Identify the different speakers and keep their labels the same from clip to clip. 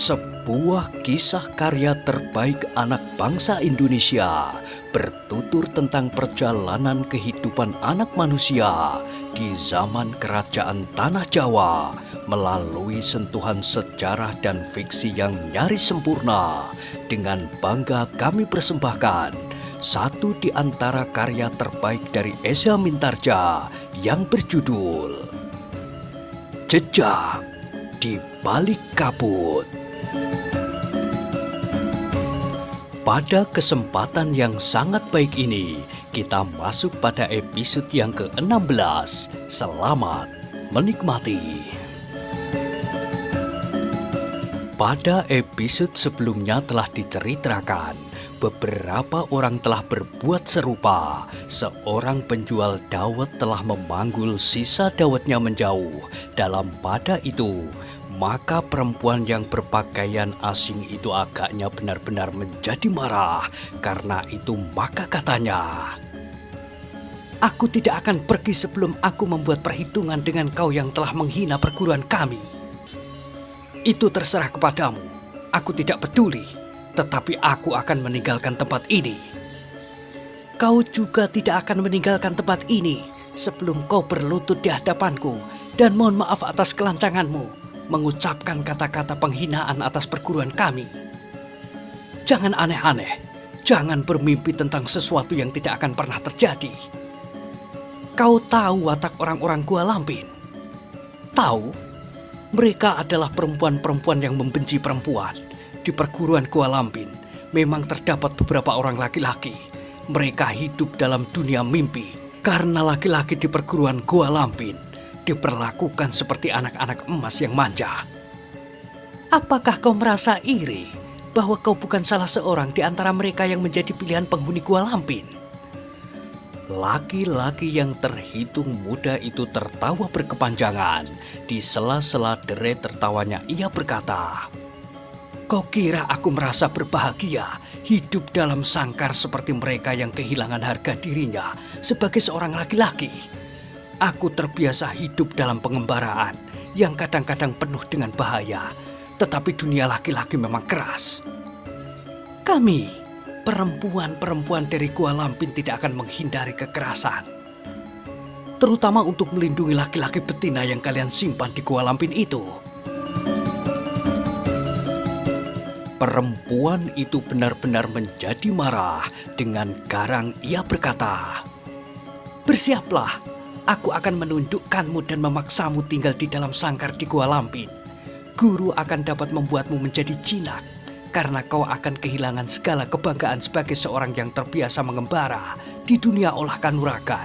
Speaker 1: Sebuah kisah karya terbaik anak bangsa Indonesia bertutur tentang perjalanan kehidupan anak manusia di zaman kerajaan Tanah Jawa melalui sentuhan sejarah dan fiksi yang nyaris sempurna. Dengan bangga kami persembahkan satu di antara karya terbaik dari Esa Mintarja yang berjudul Jejak di Balik Kabut. Pada kesempatan yang sangat baik ini, kita masuk pada episode yang ke-16. Selamat menikmati. Pada episode sebelumnya telah diceritakan, beberapa orang telah berbuat serupa. Seorang penjual dawet telah memanggul sisa dawetnya menjauh. Dalam pada itu, maka perempuan yang berpakaian asing itu agaknya benar-benar menjadi marah. Karena itu maka katanya, "Aku tidak akan pergi sebelum aku membuat perhitungan dengan kau yang telah menghina perguruan kami. Itu terserah kepadamu, aku tidak peduli, tetapi aku akan meninggalkan tempat ini." "Kau juga tidak akan meninggalkan tempat ini sebelum kau berlutut di hadapanku dan mohon maaf atas kelancanganmu mengucapkan kata-kata penghinaan atas perguruan kami. Jangan aneh-aneh, jangan bermimpi tentang sesuatu yang tidak akan pernah terjadi. Kau tahu watak orang-orang Gua Lampin? Tahu, mereka adalah perempuan-perempuan yang membenci perempuan. Di perguruan Gua Lampin memang terdapat beberapa orang laki-laki. Mereka hidup dalam dunia mimpi karena laki-laki di perguruan Gua Lampin diperlakukan seperti anak-anak emas yang manja. Apakah kau merasa iri bahwa kau bukan salah seorang di antara mereka yang menjadi pilihan penghuni Gua Lampin?" Laki-laki yang terhitung muda itu tertawa berkepanjangan. Di sela-sela derai tertawanya ia berkata, "Kau kira aku merasa berbahagia hidup dalam sangkar seperti mereka yang kehilangan harga dirinya sebagai seorang laki-laki? Aku terbiasa hidup dalam pengembaraan yang kadang-kadang penuh dengan bahaya, tetapi dunia laki-laki memang keras. Kami, perempuan-perempuan dari Gua Lampin tidak akan menghindari kekerasan, terutama untuk melindungi laki-laki betina yang kalian simpan di Gua Lampin itu." Perempuan itu benar-benar menjadi marah. Dengan garang ia berkata, "Bersiaplah. Aku akan menundukkanmu dan memaksamu tinggal di dalam sangkar di Gua Lampin. Guru akan dapat membuatmu menjadi jinak, karena kau akan kehilangan segala kebanggaan sebagai seorang yang terbiasa mengembara di dunia olah kanuragan.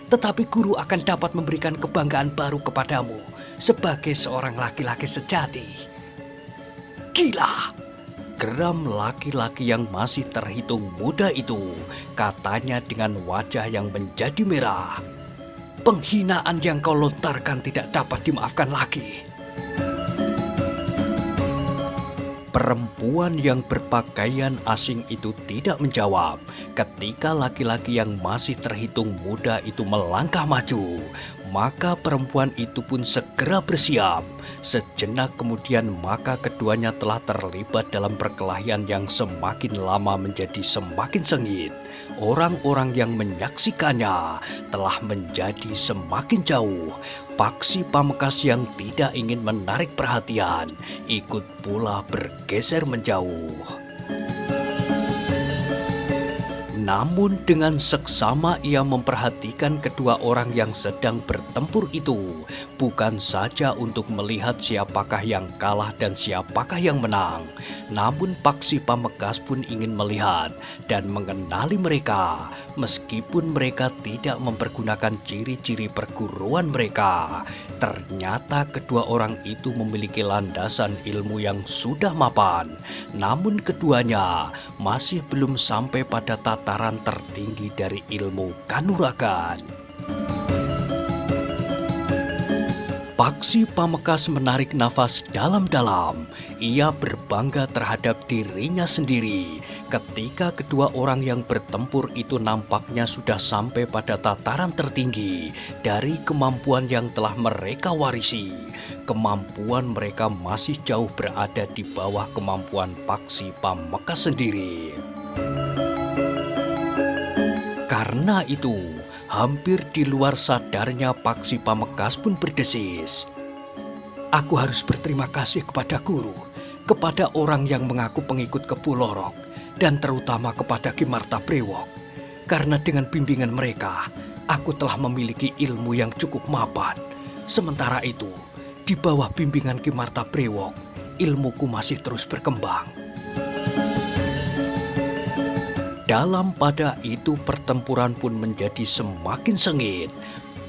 Speaker 1: Tetapi guru akan dapat memberikan kebanggaan baru kepadamu sebagai seorang laki-laki sejati." "Gila!" geram laki-laki yang masih terhitung muda itu, katanya dengan wajah yang menjadi merah. "Penghinaan yang kau lontarkan tidak dapat dimaafkan lagi." Perempuan yang berpakaian asing itu tidak menjawab. Ketika laki-laki yang masih terhitung muda itu melangkah maju, maka perempuan itu pun segera bersiap. Sejenak kemudian maka keduanya telah terlibat dalam perkelahian yang semakin lama menjadi semakin sengit. Orang-orang yang menyaksikannya telah menjadi semakin jauh. Paksi Pamekasan yang tidak ingin menarik perhatian ikut pula bergeser menjauh. Namun dengan seksama ia memperhatikan kedua orang yang sedang bertempur itu, bukan saja untuk melihat siapakah yang kalah dan siapakah yang menang, namun Paksi Pamekasan pun ingin melihat dan mengenali mereka, meskipun mereka tidak mempergunakan ciri-ciri perguruan mereka. Ternyata kedua orang itu memiliki landasan ilmu yang sudah mapan, namun keduanya masih belum sampai pada tataran tertinggi dari ilmu kanuragan. Paksi Pamekasan menarik nafas dalam-dalam. Ia berbangga terhadap dirinya sendiri Ketika kedua orang yang bertempur itu nampaknya sudah sampai pada tataran tertinggi dari kemampuan yang telah mereka warisi, kemampuan mereka masih jauh berada di bawah kemampuan Paksi Pamekas sendiri. Karena itu, hampir di luar sadarnya Paksi Pamekas pun berdesis, "Aku harus berterima kasih kepada guru, kepada orang yang mengaku pengikut Kepu Lorok, dan terutama kepada Ki Martabrewok. Karena dengan bimbingan mereka, aku telah memiliki ilmu yang cukup mapan. Sementara itu, di bawah bimbingan Ki Martabrewok, ilmuku masih terus berkembang." Dalam pada itu pertempuran pun menjadi semakin sengit.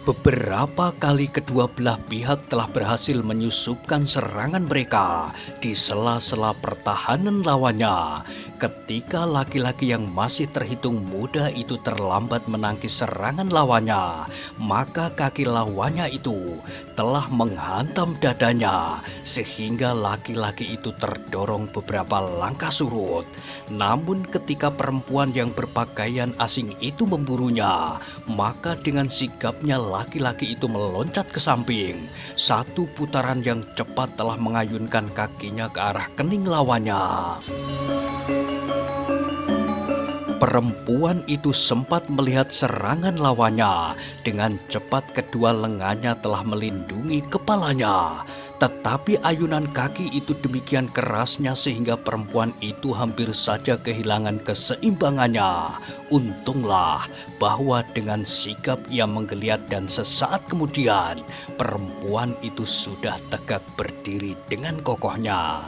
Speaker 1: Beberapa kali kedua belah pihak telah berhasil menyusupkan serangan mereka di sela-sela pertahanan lawannya. Ketika laki-laki yang masih terhitung muda itu terlambat menangkis serangan lawannya, maka kaki lawannya itu telah menghantam dadanya sehingga laki-laki itu terdorong beberapa langkah surut. Namun ketika perempuan yang berpakaian asing itu memburunya, maka dengan sigapnya laki-laki itu meloncat ke samping. Satu putaran yang cepat telah mengayunkan kakinya ke arah kening lawannya. Perempuan itu sempat melihat serangan lawannya. Dengan cepat kedua lengannya telah melindungi kepalanya. Tetapi ayunan kaki itu demikian kerasnya sehingga perempuan itu hampir saja kehilangan keseimbangannya. Untunglah bahwa dengan sigap ia menggeliat dan sesaat kemudian perempuan itu sudah tegak berdiri dengan kokohnya.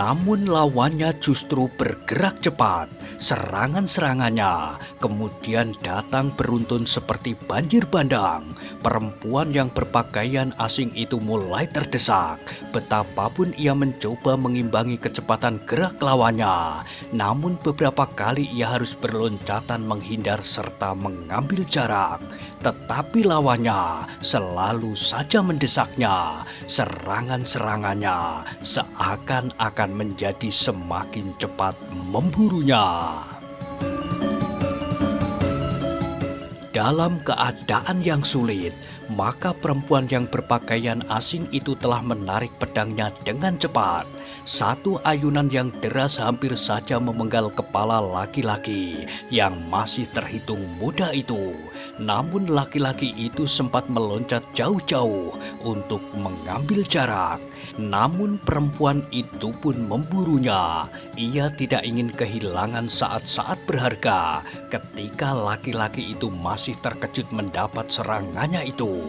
Speaker 1: Namun lawannya justru bergerak cepat. Serangan-serangannya kemudian datang beruntun seperti banjir bandang. Perempuan yang berpakaian asing itu mulai terdesak. Betapapun ia mencoba mengimbangi kecepatan gerak lawannya, namun beberapa kali ia harus berloncatan menghindar serta mengambil jarak. Tetapi lawannya selalu saja mendesaknya. Serangan-serangannya seakan-akan menjadi semakin cepat memburunya. Dalam keadaan yang sulit, maka perempuan yang berpakaian asing itu telah menarik pedangnya dengan cepat. Satu ayunan yang deras hampir saja memenggal kepala laki-laki yang masih terhitung muda itu. Namun laki-laki itu sempat meloncat jauh-jauh untuk mengambil jarak. Namun perempuan itu pun memburunya. Ia tidak ingin kehilangan saat-saat berharga ketika laki-laki itu masih terkejut mendapat serangannya itu.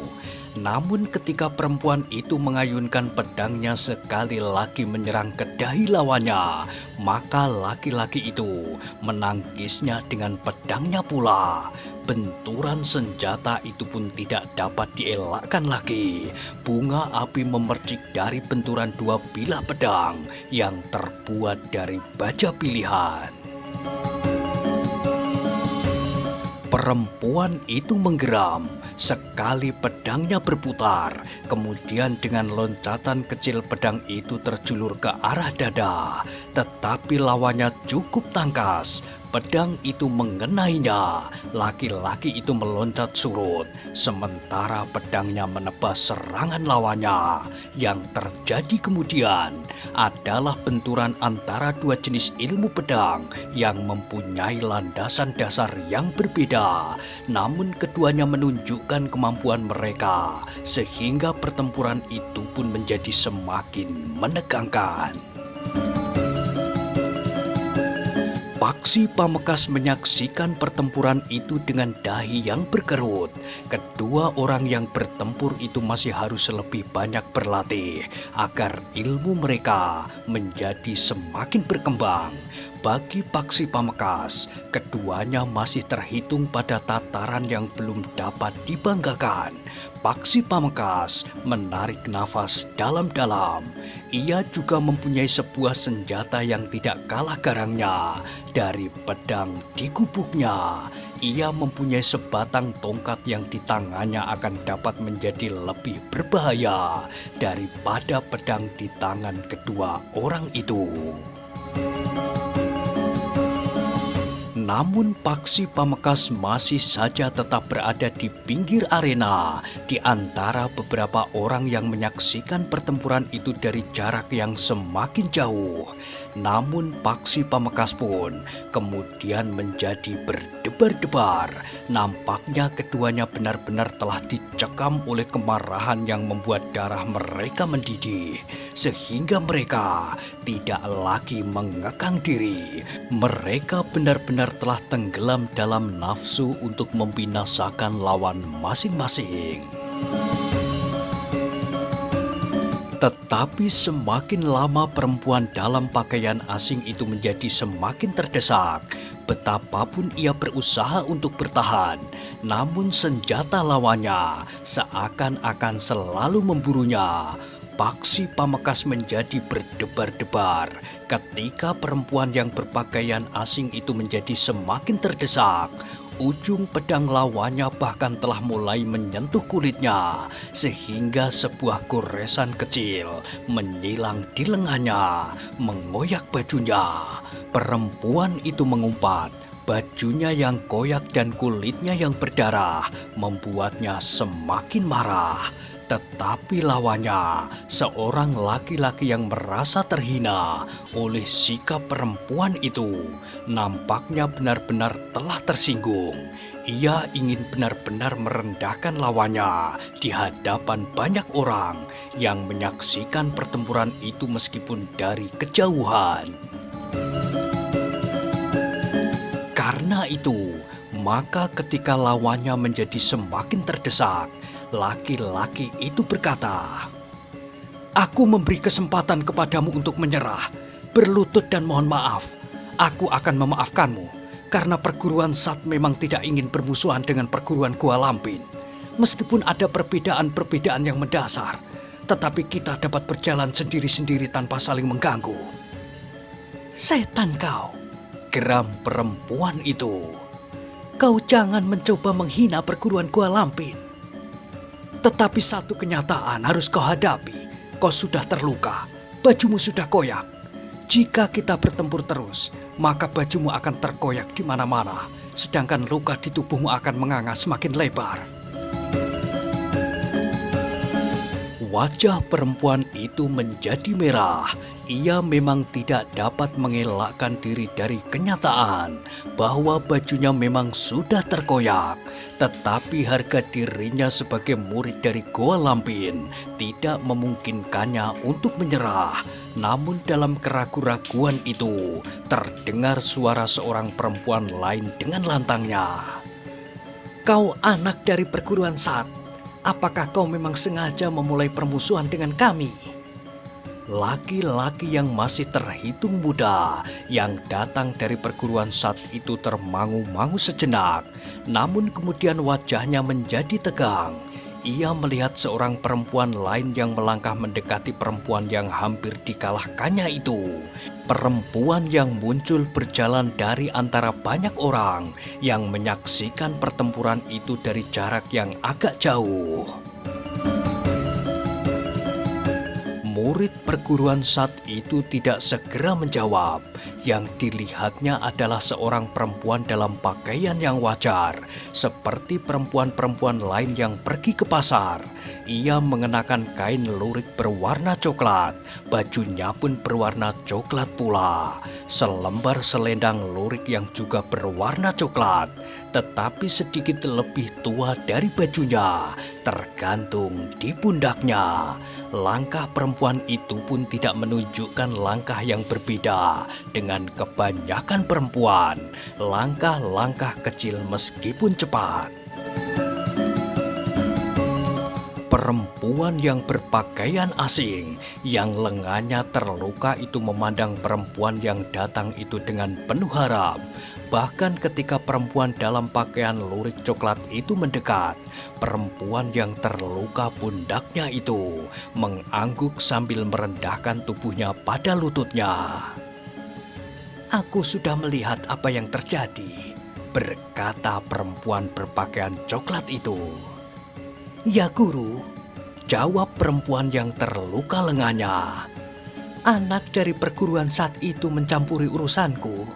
Speaker 1: Namun ketika perempuan itu mengayunkan pedangnya sekali lagi menyerang ke dahi lawannya, maka laki-laki itu menangkisnya dengan pedangnya pula. Benturan senjata itu pun tidak dapat dielakkan lagi. Bunga api memercik dari benturan dua bilah pedang yang terbuat dari baja pilihan. Perempuan itu menggeram. Sekali pedangnya berputar, kemudian dengan loncatan kecil pedang itu terjulur ke arah dada. Tetapi lawannya cukup tangkas. Pedang itu mengenainya. Laki-laki itu meloncat surut, sementara pedangnya menebas serangan lawannya. Yang terjadi kemudian adalah benturan antara dua jenis ilmu pedang yang mempunyai landasan dasar yang berbeda. Namun keduanya menunjukkan kemampuan mereka, sehingga pertempuran itu pun menjadi semakin menegangkan. Paksi Pamekas menyaksikan pertempuran itu dengan dahi yang berkerut. Kedua orang yang bertempur itu masih harus lebih banyak berlatih agar ilmu mereka menjadi semakin berkembang. Bagi Paksi Pamekasan, keduanya masih terhitung pada tataran yang belum dapat dibanggakan. Paksi Pamekasan menarik nafas dalam-dalam. Ia juga mempunyai sebuah senjata yang tidak kalah garangnya. Dari pedang di gubuknya, ia mempunyai sebatang tongkat yang di tangannya akan dapat menjadi lebih berbahaya daripada pedang di tangan kedua orang itu. Namun Paksi Pamekasan masih saja tetap berada di pinggir arena di antara beberapa orang yang menyaksikan pertempuran itu dari jarak yang semakin jauh. Namun Paksi Pamekasan pun kemudian menjadi berdebar-debar. Nampaknya keduanya benar-benar telah dicekam oleh kemarahan yang membuat darah mereka mendidih, sehingga mereka tidak lagi mengekang diri. Mereka benar-benar telah tenggelam dalam nafsu untuk membinasakan lawan masing-masing. Tetapi semakin lama perempuan dalam pakaian asing itu menjadi semakin terdesak. Betapapun ia berusaha untuk bertahan, namun senjata lawannya seakan-akan selalu memburunya. Paksi Pamekasan menjadi berdebar-debar ketika perempuan yang berpakaian asing itu menjadi semakin terdesak. Ujung pedang lawannya bahkan telah mulai menyentuh kulitnya, sehingga sebuah goresan kecil menyilang di lengannya, mengoyak bajunya. Perempuan itu mengumpat. Bajunya yang koyak dan kulitnya yang berdarah membuatnya semakin marah. Tetapi lawannya, seorang laki-laki yang merasa terhina oleh sikap perempuan itu, nampaknya benar-benar telah tersinggung. Ia ingin benar-benar merendahkan lawannya di hadapan banyak orang yang menyaksikan pertempuran itu meskipun dari kejauhan. Karena itu, maka ketika lawannya menjadi semakin terdesak, laki-laki itu berkata, "Aku memberi kesempatan kepadamu untuk menyerah, berlutut dan mohon maaf. Aku akan memaafkanmu, karena perguruan Sat memang tidak ingin bermusuhan dengan perguruan Gua Lampin. Meskipun ada perbedaan-perbedaan yang mendasar, tetapi kita dapat berjalan sendiri-sendiri tanpa saling mengganggu." "Setan kau," geram perempuan itu. "Kau jangan mencoba menghina perguruan Gua Lampin. Tetapi satu kenyataan harus kau hadapi. Kau sudah terluka, bajumu sudah koyak. Jika kita bertempur terus, maka bajumu akan terkoyak di mana-mana, sedangkan luka di tubuhmu akan menganga semakin lebar." Wajah perempuan itu menjadi merah. Ia memang tidak dapat mengelakkan diri dari kenyataan bahwa bajunya memang sudah terkoyak. Tetapi harga dirinya sebagai murid dari Goa Lampin tidak memungkinkannya untuk menyerah. Namun dalam keraguan-raguan itu terdengar suara seorang perempuan lain dengan lantangnya. "Kau anak dari perguruan Sat. Apakah kau memang sengaja memulai permusuhan dengan kami?" Laki-laki yang masih terhitung muda yang datang dari perguruan Sat itu termangu-mangu sejenak, namun kemudian wajahnya menjadi tegang. Ia melihat seorang perempuan lain yang melangkah mendekati perempuan yang hampir dikalahkannya itu. Perempuan yang muncul berjalan dari antara banyak orang yang menyaksikan pertempuran itu dari jarak yang agak jauh. Murid perguruan Sat itu tidak segera menjawab. Yang dilihatnya adalah seorang perempuan dalam pakaian yang wajar, seperti perempuan-perempuan lain yang pergi ke pasar. Ia mengenakan kain lurik berwarna coklat, bajunya pun berwarna coklat pula. Selembar selendang lurik yang juga berwarna coklat, tetapi sedikit lebih tua dari bajunya, tergantung di pundaknya. Langkah perempuan itu pun tidak menunjukkan langkah yang berbeda dengan kebanyakan perempuan. Langkah-langkah kecil meskipun cepat. Perempuan yang berpakaian asing, yang lengannya terluka itu memandang perempuan yang datang itu dengan penuh harap. Bahkan ketika perempuan dalam pakaian lurik coklat itu mendekat, perempuan yang terluka pundaknya itu mengangguk sambil merendahkan tubuhnya pada lututnya. "Aku sudah melihat apa yang terjadi," berkata perempuan berpakaian coklat itu. "Ya guru," jawab perempuan yang terluka lengannya. "Anak dari perguruan saat itu mencampuri urusanku."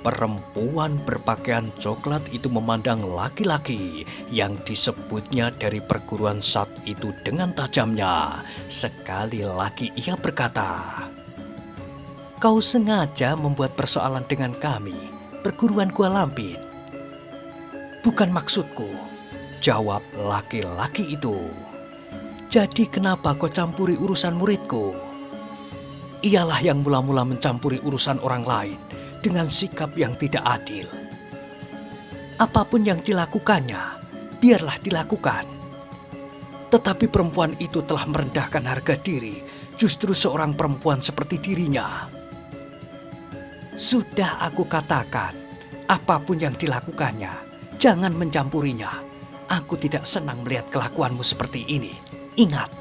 Speaker 1: Perempuan berpakaian coklat itu memandang laki-laki yang disebutnya dari perguruan saat itu dengan tajamnya. Sekali lagi ia berkata, "Kau sengaja membuat persoalan dengan kami, perguruan Gua Lampin." "Bukan maksudku," jawab laki-laki itu. "Jadi kenapa kau campuri urusan muridku?" "Ialah yang mula-mula mencampuri urusan orang lain dengan sikap yang tidak adil. Apapun yang dilakukannya, biarlah dilakukan." Tetapi perempuan itu telah merendahkan harga diri justru seorang perempuan seperti dirinya. "Sudah aku katakan, apapun yang dilakukannya, jangan mencampurinya. Aku tidak senang melihat kelakuanmu seperti ini. Ingat."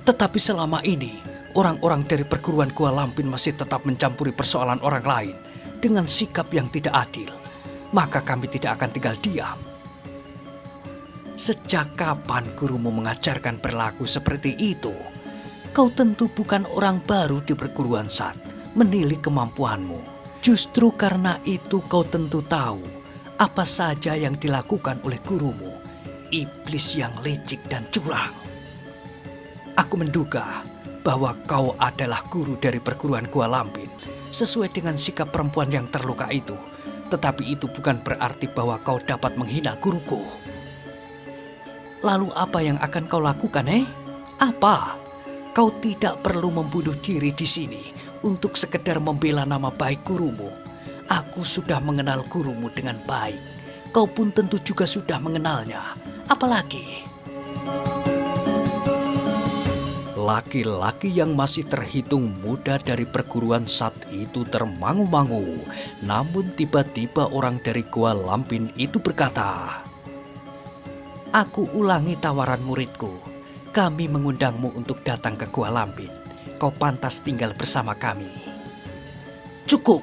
Speaker 1: Tetapi selama ini, orang-orang dari perguruan Gua Lampin masih tetap mencampuri persoalan orang lain dengan sikap yang tidak adil. Maka kami tidak akan tinggal diam. "Sejak kapan gurumu mengajarkan perilaku seperti itu? Kau tentu bukan orang baru di perguruan Sat, menilik kemampuanmu. Justru karena itu kau tentu tahu apa saja yang dilakukan oleh gurumu, iblis yang licik dan curang. Aku menduga bahwa kau adalah guru dari perguruan Gua Lampin sesuai dengan sikap perempuan yang terluka itu. Tetapi itu bukan berarti bahwa kau dapat menghina guruku." "Lalu apa yang akan kau lakukan, Apa? Kau tidak perlu membunuh diri di sini untuk sekedar membela nama baik gurumu. Aku sudah mengenal gurumu dengan baik. Kau pun tentu juga sudah mengenalnya. Apalagi?" Laki-laki yang masih terhitung muda dari perguruan saat itu termangu-mangu. Namun tiba-tiba orang dari Gua Lampin itu berkata, "Aku ulangi tawaran muridku. Kami mengundangmu untuk datang ke Gua Lampin. Kau pantas tinggal bersama kami." "Cukup!"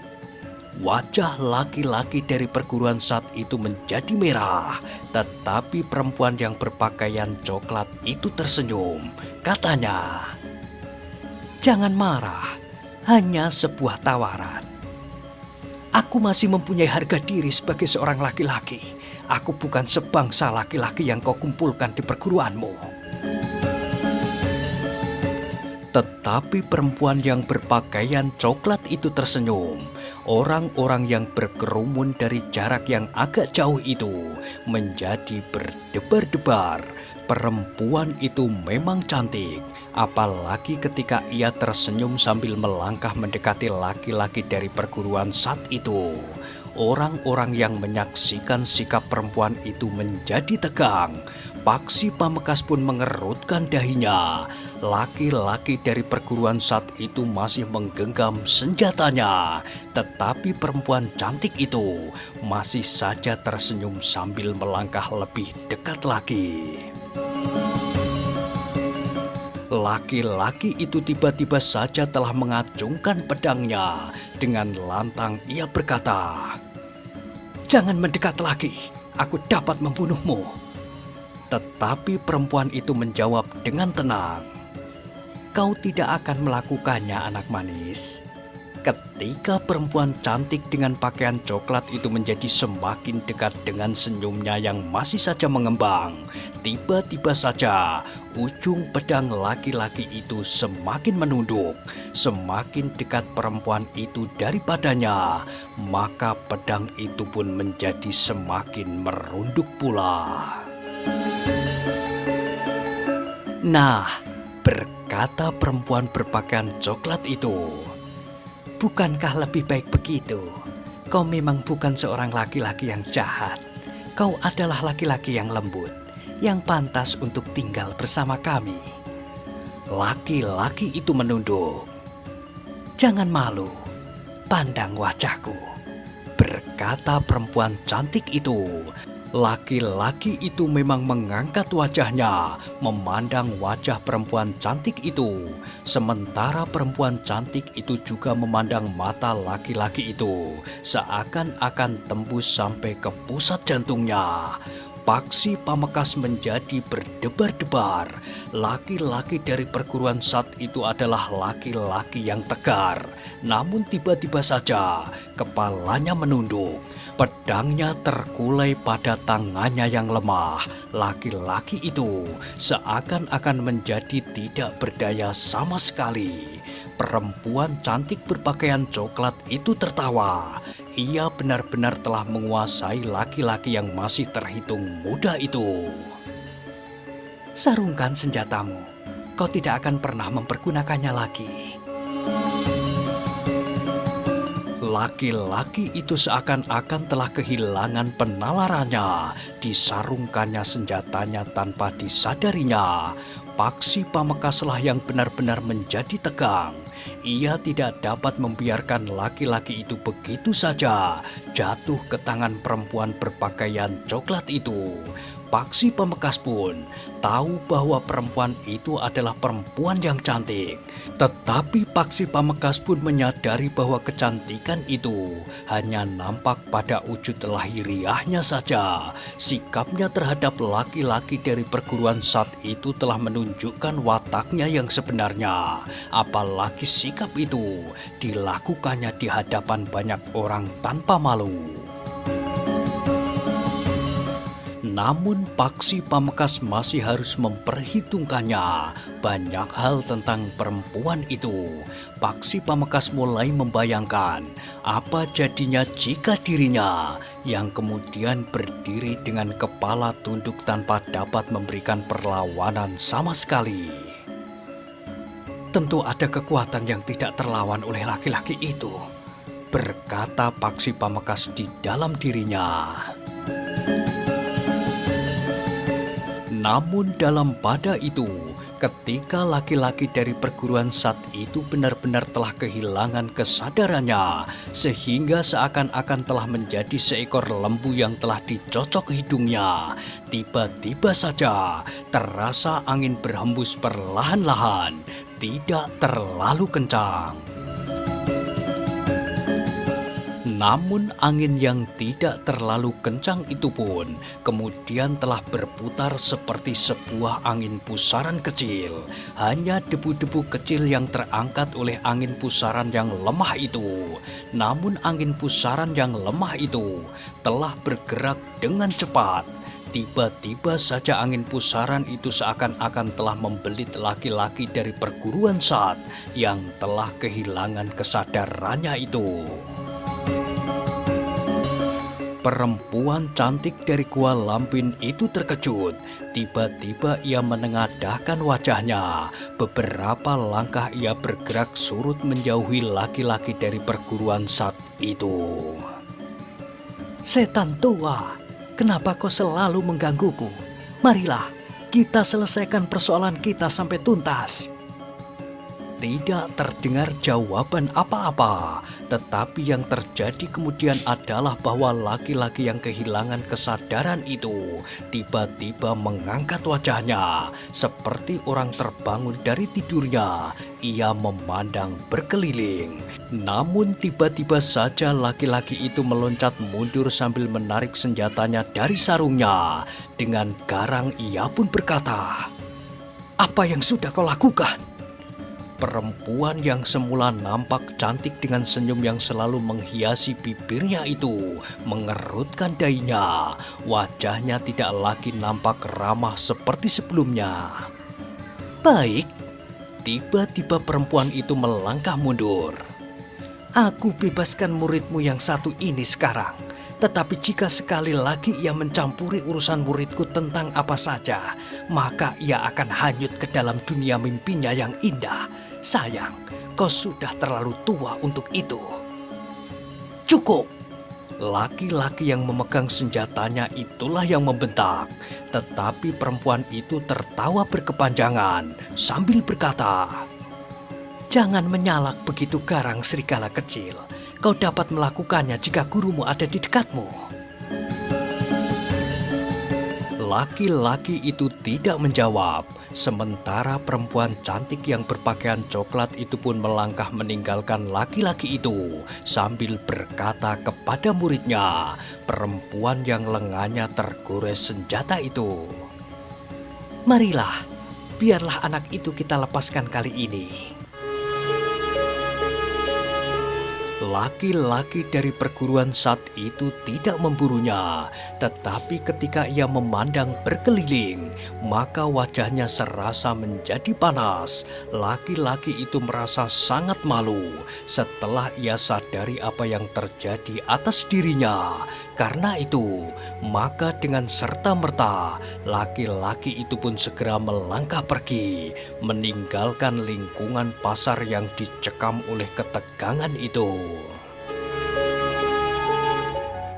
Speaker 1: Wajah laki-laki dari perguruan saat itu menjadi merah. Tetapi perempuan yang berpakaian coklat itu tersenyum. Katanya, "Jangan marah, hanya sebuah tawaran. Aku masih mempunyai harga diri sebagai seorang laki-laki. Aku bukan sebangsa laki-laki yang kau kumpulkan di perguruanmu." Tetapi perempuan yang berpakaian coklat itu tersenyum. Orang-orang yang berkerumun dari jarak yang agak jauh itu menjadi berdebar-debar. Perempuan itu memang cantik, apalagi ketika ia tersenyum sambil melangkah mendekati laki-laki dari perguruan saat itu. Orang-orang yang menyaksikan sikap perempuan itu menjadi tegang. Paksi Pamekasan pun mengerutkan dahinya. Laki-laki dari perguruan saat itu masih menggenggam senjatanya. Tetapi perempuan cantik itu masih saja tersenyum sambil melangkah lebih dekat lagi. Laki-laki itu tiba-tiba saja telah mengacungkan pedangnya. Dengan lantang ia berkata, "Jangan mendekat lagi, aku dapat membunuhmu." Tetapi perempuan itu menjawab dengan tenang, "Kau tidak akan melakukannya, anak manis." Ketika perempuan cantik dengan pakaian coklat itu menjadi semakin dekat dengan senyumnya yang masih saja mengembang, tiba-tiba saja ujung pedang laki-laki itu semakin menunduk. Semakin dekat perempuan itu daripadanya, maka pedang itu pun menjadi semakin merunduk pula. "Nah," berkata perempuan berpakaian coklat itu, "bukankah lebih baik begitu? Kau memang bukan seorang laki-laki yang jahat. Kau adalah laki-laki yang lembut, yang pantas untuk tinggal bersama kami. Laki-laki itu menunduk. Jangan malu, pandang wajahku, berkata perempuan cantik itu. Laki-laki itu memang mengangkat wajahnya, memandang wajah perempuan cantik itu. Sementara perempuan cantik itu juga memandang mata laki-laki itu, seakan-akan tembus sampai ke pusat jantungnya. Paksi Pamekasan menjadi berdebar-debar. Laki-laki dari perguruan Sat itu adalah laki-laki yang tegar. Namun tiba-tiba saja kepalanya menunduk. Pedangnya terkulai pada tangannya yang lemah. Laki-laki itu seakan-akan menjadi tidak berdaya sama sekali. Perempuan cantik berpakaian coklat itu tertawa. Ia benar-benar telah menguasai laki-laki yang masih terhitung muda itu. Sarungkan senjatamu, kau tidak akan pernah mempergunakannya lagi. Laki-laki itu seakan-akan telah kehilangan penalarannya. Disarungkannya senjatanya tanpa disadarinya. Paksi Pamekaslah yang benar-benar menjadi tegang. Ia tidak dapat membiarkan laki-laki itu begitu saja jatuh ke tangan perempuan berpakaian coklat itu. Paksi Pamekas pun tahu bahwa perempuan itu adalah perempuan yang cantik. Tetapi Paksi Pamekas pun menyadari bahwa kecantikan itu hanya nampak pada wujud lahiriahnya saja. Sikapnya terhadap laki-laki dari perguruan Sat itu telah menunjukkan wataknya yang sebenarnya. Apalagi sikap itu dilakukannya di hadapan banyak orang tanpa malu. Namun Paksi Pamekas masih harus memperhitungkannya banyak hal tentang perempuan itu. Paksi Pamekas mulai membayangkan apa jadinya jika dirinya yang kemudian berdiri dengan kepala tunduk tanpa dapat memberikan perlawanan sama sekali. Tentu ada kekuatan yang tidak terlawan oleh laki-laki itu, berkata Paksi Pamekas di dalam dirinya. Namun dalam pada itu, ketika laki-laki dari perguruan Sat itu benar-benar telah kehilangan kesadarannya, sehingga seakan-akan telah menjadi seekor lembu yang telah dicocok hidungnya, tiba-tiba saja terasa angin berhembus perlahan-lahan, tidak terlalu kencang. Namun angin yang tidak terlalu kencang itu pun kemudian telah berputar seperti sebuah angin pusaran kecil. Hanya debu-debu kecil yang terangkat oleh angin pusaran yang lemah itu. Namun angin pusaran yang lemah itu telah bergerak dengan cepat. Tiba-tiba saja angin pusaran itu seakan-akan telah membelit laki-laki dari perguruan Sat yang telah kehilangan kesadarannya itu. Perempuan cantik dari Gua Lampin itu terkejut. Tiba-tiba ia menengadahkan wajahnya. Beberapa langkah ia bergerak surut menjauhi laki-laki dari perguruan Sat itu. Setan tua, kenapa kau selalu menggangguku? Marilah, kita selesaikan persoalan kita sampai tuntas. Tidak terdengar jawaban apa-apa, tetapi yang terjadi kemudian adalah bahwa laki-laki yang kehilangan kesadaran itu tiba-tiba mengangkat wajahnya seperti orang terbangun dari tidurnya. Ia memandang berkeliling. Namun tiba-tiba saja laki-laki itu meloncat mundur sambil menarik senjatanya dari sarungnya. Dengan garang ia pun berkata, "Apa yang sudah kau lakukan?" Perempuan yang semula nampak cantik dengan senyum yang selalu menghiasi bibirnya itu mengerutkan dahinya. Wajahnya tidak lagi nampak ramah seperti sebelumnya. Baik, tiba-tiba perempuan itu melangkah mundur. Aku bebaskan muridmu yang satu ini sekarang. Tetapi jika sekali lagi ia mencampuri urusan muridku tentang apa saja, maka ia akan hanyut ke dalam dunia mimpinya yang indah. Sayang, kau sudah terlalu tua untuk itu. Cukup, Laki-laki yang memegang senjatanya itulah yang membentak, tetapi perempuan itu tertawa berkepanjangan sambil berkata, "Jangan menyalak begitu garang serigala kecil. Kau dapat melakukannya jika gurumu ada di dekatmu." Laki-laki itu tidak menjawab, sementara perempuan cantik yang berpakaian coklat itu pun melangkah meninggalkan laki-laki itu sambil berkata kepada muridnya, perempuan yang lengannya tergores senjata itu, "Marilah, biarlah anak itu kita lepaskan kali ini." Laki-laki dari perguruan saat itu tidak memburunya, tetapi ketika ia memandang berkeliling, maka wajahnya serasa menjadi panas. Laki-laki itu merasa sangat malu setelah ia sadari apa yang terjadi atas dirinya. Karena itu, maka dengan serta-merta, laki-laki itu pun segera melangkah pergi, meninggalkan lingkungan pasar yang dicekam oleh ketegangan itu.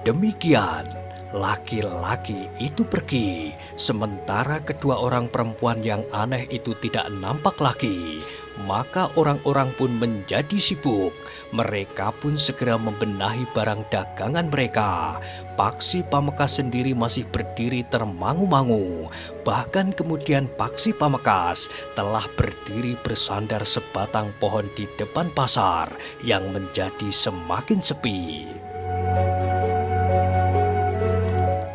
Speaker 1: Demikian, laki-laki itu pergi, sementara kedua orang perempuan yang aneh itu tidak nampak lagi. Maka orang-orang pun menjadi sibuk. Mereka pun segera membenahi barang dagangan mereka. Paksi Pamekasan sendiri masih berdiri termangu-mangu. Bahkan kemudian Paksi Pamekasan telah berdiri bersandar sebatang pohon di depan pasar yang menjadi semakin sepi.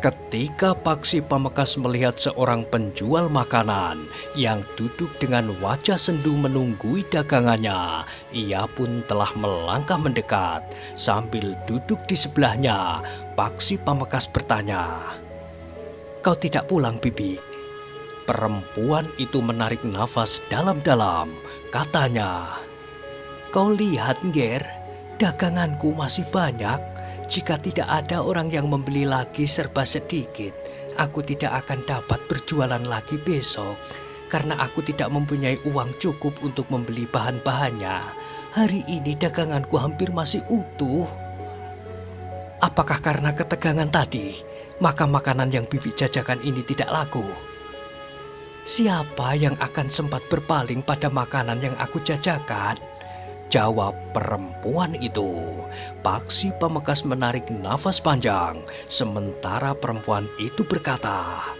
Speaker 1: Ketika Paksi Pamekasan melihat seorang penjual makanan yang duduk dengan wajah sendu menunggui dagangannya, ia pun telah melangkah mendekat. Sambil duduk di sebelahnya, Paksi Pamekasan bertanya, "Kau tidak pulang, Bibi?" Perempuan itu menarik nafas dalam-dalam. Katanya, "Kau lihat, Nger, daganganku masih banyak. Jika tidak ada orang yang membeli lagi serba sedikit, aku tidak akan dapat berjualan lagi besok. Karena aku tidak mempunyai uang cukup untuk membeli bahan-bahannya. Hari ini daganganku hampir masih utuh." "Apakah karena ketegangan tadi, maka makanan yang Bibi jajakan ini tidak laku?" "Siapa yang akan sempat berpaling pada makanan yang aku jajakan?" jawab perempuan itu. Paksi Pamekasan menarik nafas panjang, sementara perempuan itu berkata,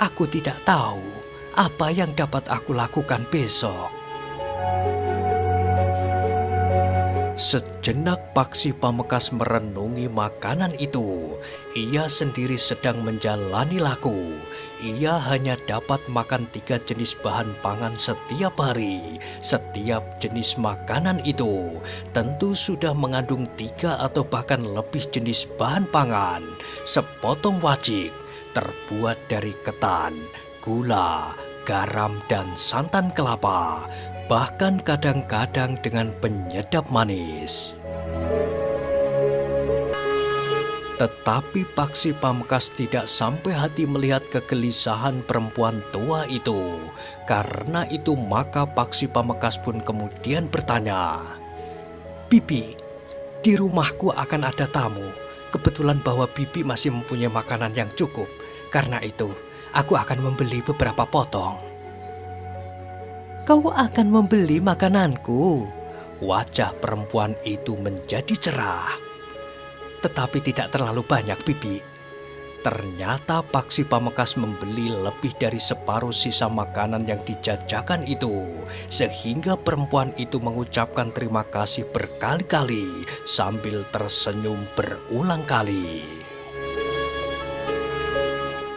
Speaker 1: "Aku tidak tahu apa yang dapat aku lakukan besok." Sejenak Paksi Pamekasan merenungi makanan itu. Ia sendiri sedang menjalani laku. Ia hanya dapat makan 3 jenis bahan pangan setiap hari. Setiap jenis makanan itu tentu sudah mengandung 3 atau bahkan lebih jenis bahan pangan. Sepotong wajik terbuat dari ketan, gula, garam, dan santan kelapa. Bahkan kadang-kadang dengan penyedap manis. Tetapi Paksi Pamekasan tidak sampai hati melihat kegelisahan perempuan tua itu. Karena itu maka Paksi Pamekasan pun kemudian bertanya, "Bibi, di rumahku akan ada tamu. Kebetulan bahwa Bibi masih mempunyai makanan yang cukup. Karena itu aku akan membeli beberapa potong." "Kau akan membeli makananku?" Wajah perempuan itu menjadi cerah. "Tetapi tidak terlalu banyak, Bibi." Ternyata Paksi Pamekasan membeli lebih dari separuh sisa makanan yang dijajakan itu. Sehingga perempuan itu mengucapkan terima kasih berkali-kali sambil tersenyum berulang kali.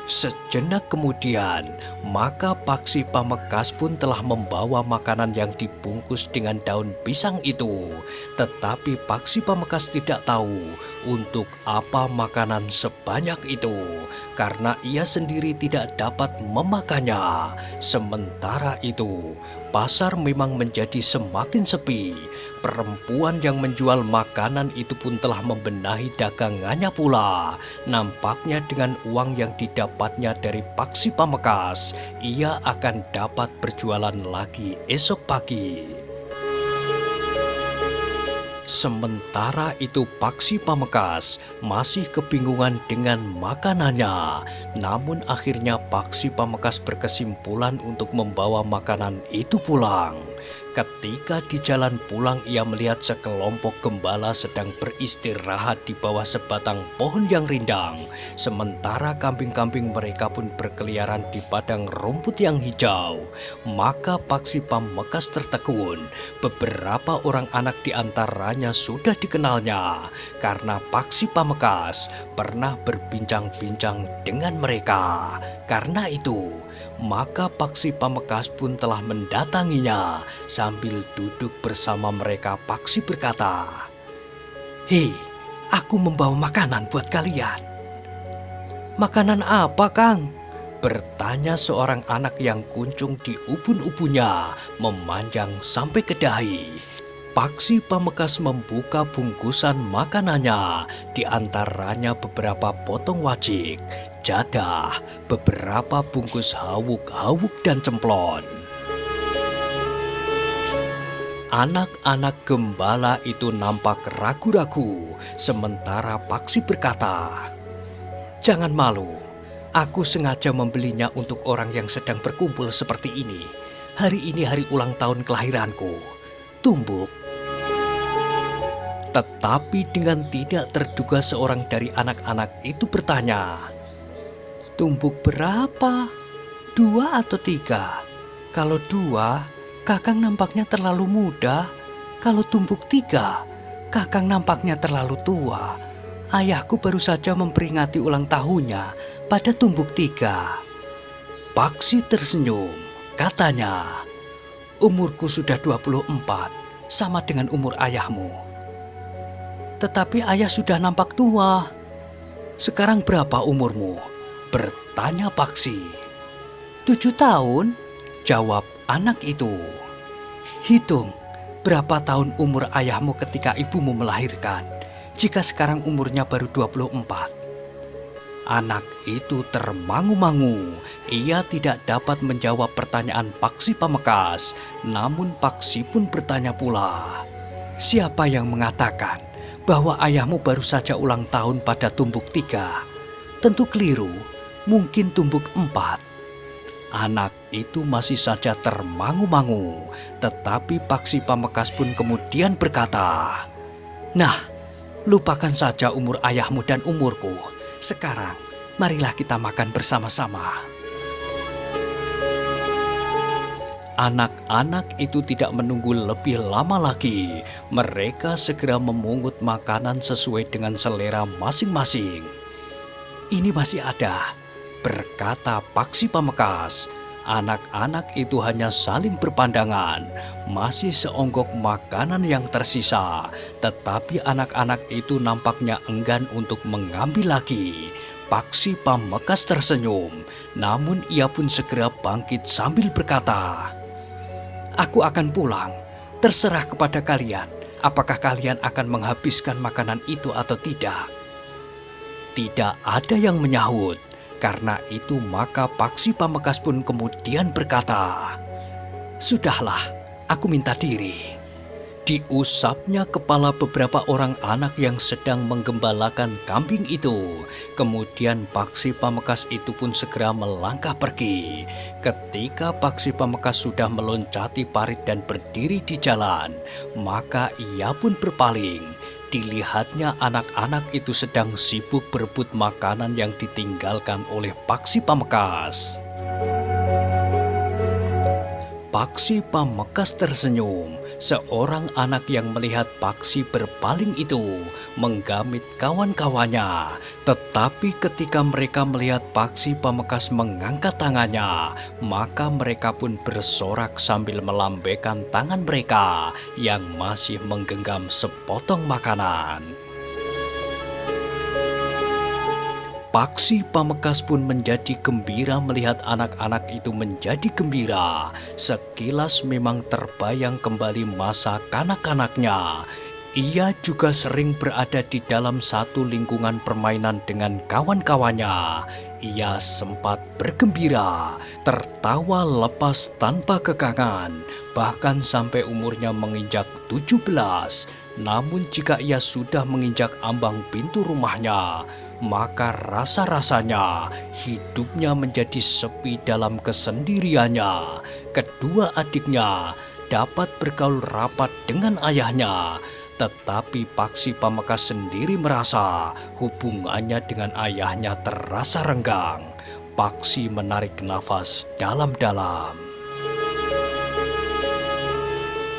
Speaker 1: Sejenak kemudian, maka Paksi Pamekasan pun telah membawa makanan yang dibungkus dengan daun pisang itu. Tetapi Paksi Pamekasan tidak tahu untuk apa makanan sebanyak itu, karena ia sendiri tidak dapat memakannya. Sementara itu, pasar memang menjadi semakin sepi. Perempuan yang menjual makanan itu pun telah membenahi dagangannya pula. Nampaknya dengan uang yang didapatnya dari Paksi Pamekasan, ia akan dapat berjualan lagi esok pagi. Sementara itu Paksi Pamekaas masih kebingungan dengan makanannya. Namun akhirnya Paksi Pamekaas berkesimpulan untuk membawa makanan itu pulang. Ketika di jalan pulang ia melihat sekelompok gembala sedang beristirahat di bawah sebatang pohon yang rindang. Sementara kambing-kambing mereka pun berkeliaran di padang rumput yang hijau. Maka Paksi Pamekaas tertegun. Beberapa orang anak di antaranya sudah dikenalnya karena Paksi Pamekaas pernah berbincang-bincang dengan mereka. Karena itu, maka Paksi Pamekaas pun telah mendatanginya. Sambil duduk bersama mereka, Paksi berkata, "Hei, aku membawa makanan buat kalian." "Makanan apa, Kang?" bertanya seorang anak yang kuncung di ubun-ubunnya memanjang sampai ke dahi. Paksi Pamekaas membuka bungkusan makanannya, di antaranya beberapa potong wajik, jadah, beberapa bungkus hawuk-hawuk dan cemplon. Anak-anak gembala itu nampak ragu-ragu, sementara Paksi berkata, "Jangan malu, aku sengaja membelinya untuk orang yang sedang berkumpul seperti ini. Hari ini hari ulang tahun kelahiranku, Tumbuk." Tetapi dengan tidak terduga seorang dari anak-anak itu bertanya, "Tumbuk berapa? 2 atau 3? Kalau 2, Kakang nampaknya terlalu muda. Kalau tumbuk 3, Kakang nampaknya terlalu tua. Ayahku baru saja memperingati ulang tahunnya pada tumbuk 3. Paksi tersenyum, katanya, "Umurku sudah 24, sama dengan umur ayahmu." "Tetapi ayah sudah nampak tua." "Sekarang berapa umurmu?" bertanya Paksi. 7 tahun, jawab anak itu. "Hitung, berapa tahun umur ayahmu ketika ibumu melahirkan, jika sekarang umurnya baru 24. Anak itu termangu-mangu. Ia tidak dapat menjawab pertanyaan Paksi Pamekaas. Namun Paksi pun bertanya pula, "Siapa yang mengatakan bahwa ayahmu baru saja ulang tahun pada tumbuk 3? Tentu keliru, mungkin tumbuk 4. Anak itu masih saja termangu-mangu, tetapi Paksi Pamekaas pun kemudian berkata, "Nah, lupakan saja umur ayahmu dan umurku. Sekarang, marilah kita makan bersama-sama." Anak-anak itu tidak menunggu lebih lama lagi. Mereka segera memungut makanan sesuai dengan selera masing-masing. "Ini masih ada," berkata Paksi Pamekaas. Anak-anak itu hanya saling berpandangan. Masih seonggok makanan yang tersisa, tetapi anak-anak itu nampaknya enggan untuk mengambil lagi. Paksi Pamekaas tersenyum, namun ia pun segera bangkit sambil berkata, "Aku akan pulang. Terserah kepada kalian, apakah kalian akan menghabiskan makanan itu atau tidak." Tidak ada yang menyahut. Karena itu maka Paksi Pamekaas pun kemudian berkata, "Sudahlah, aku minta diri." Diusapnya kepala beberapa orang anak yang sedang menggembalakan kambing itu. Kemudian Paksi Pamekaas itu pun segera melangkah pergi. Ketika Paksi Pamekaas sudah meloncati parit dan berdiri di jalan, maka ia pun berpaling. Dilihatnya anak-anak itu sedang sibuk berebut makanan yang ditinggalkan oleh Paksi Pamekaas. Paksi Pamekaas tersenyum. Seorang anak yang melihat Paksi berpaling itu menggamit kawan-kawannya. Tetapi ketika mereka melihat Paksi Pamekaas mengangkat tangannya, maka mereka pun bersorak sambil melambaikan tangan mereka yang masih menggenggam sepotong makanan. Paksi Pamekaas pun menjadi gembira melihat anak-anak itu menjadi gembira. Sekilas memang terbayang kembali masa kanak-kanaknya. Ia juga sering berada di dalam satu lingkungan permainan dengan kawan-kawannya. Ia sempat bergembira, tertawa lepas tanpa kekangan, bahkan sampai umurnya menginjak 17. Namun jika ia sudah menginjak ambang pintu rumahnya, maka rasa-rasanya hidupnya menjadi sepi dalam kesendiriannya. Kedua adiknya dapat bergaul rapat dengan ayahnya, tetapi Paksi Pamekasan sendiri merasa hubungannya dengan ayahnya terasa renggang. Paksi menarik nafas dalam-dalam.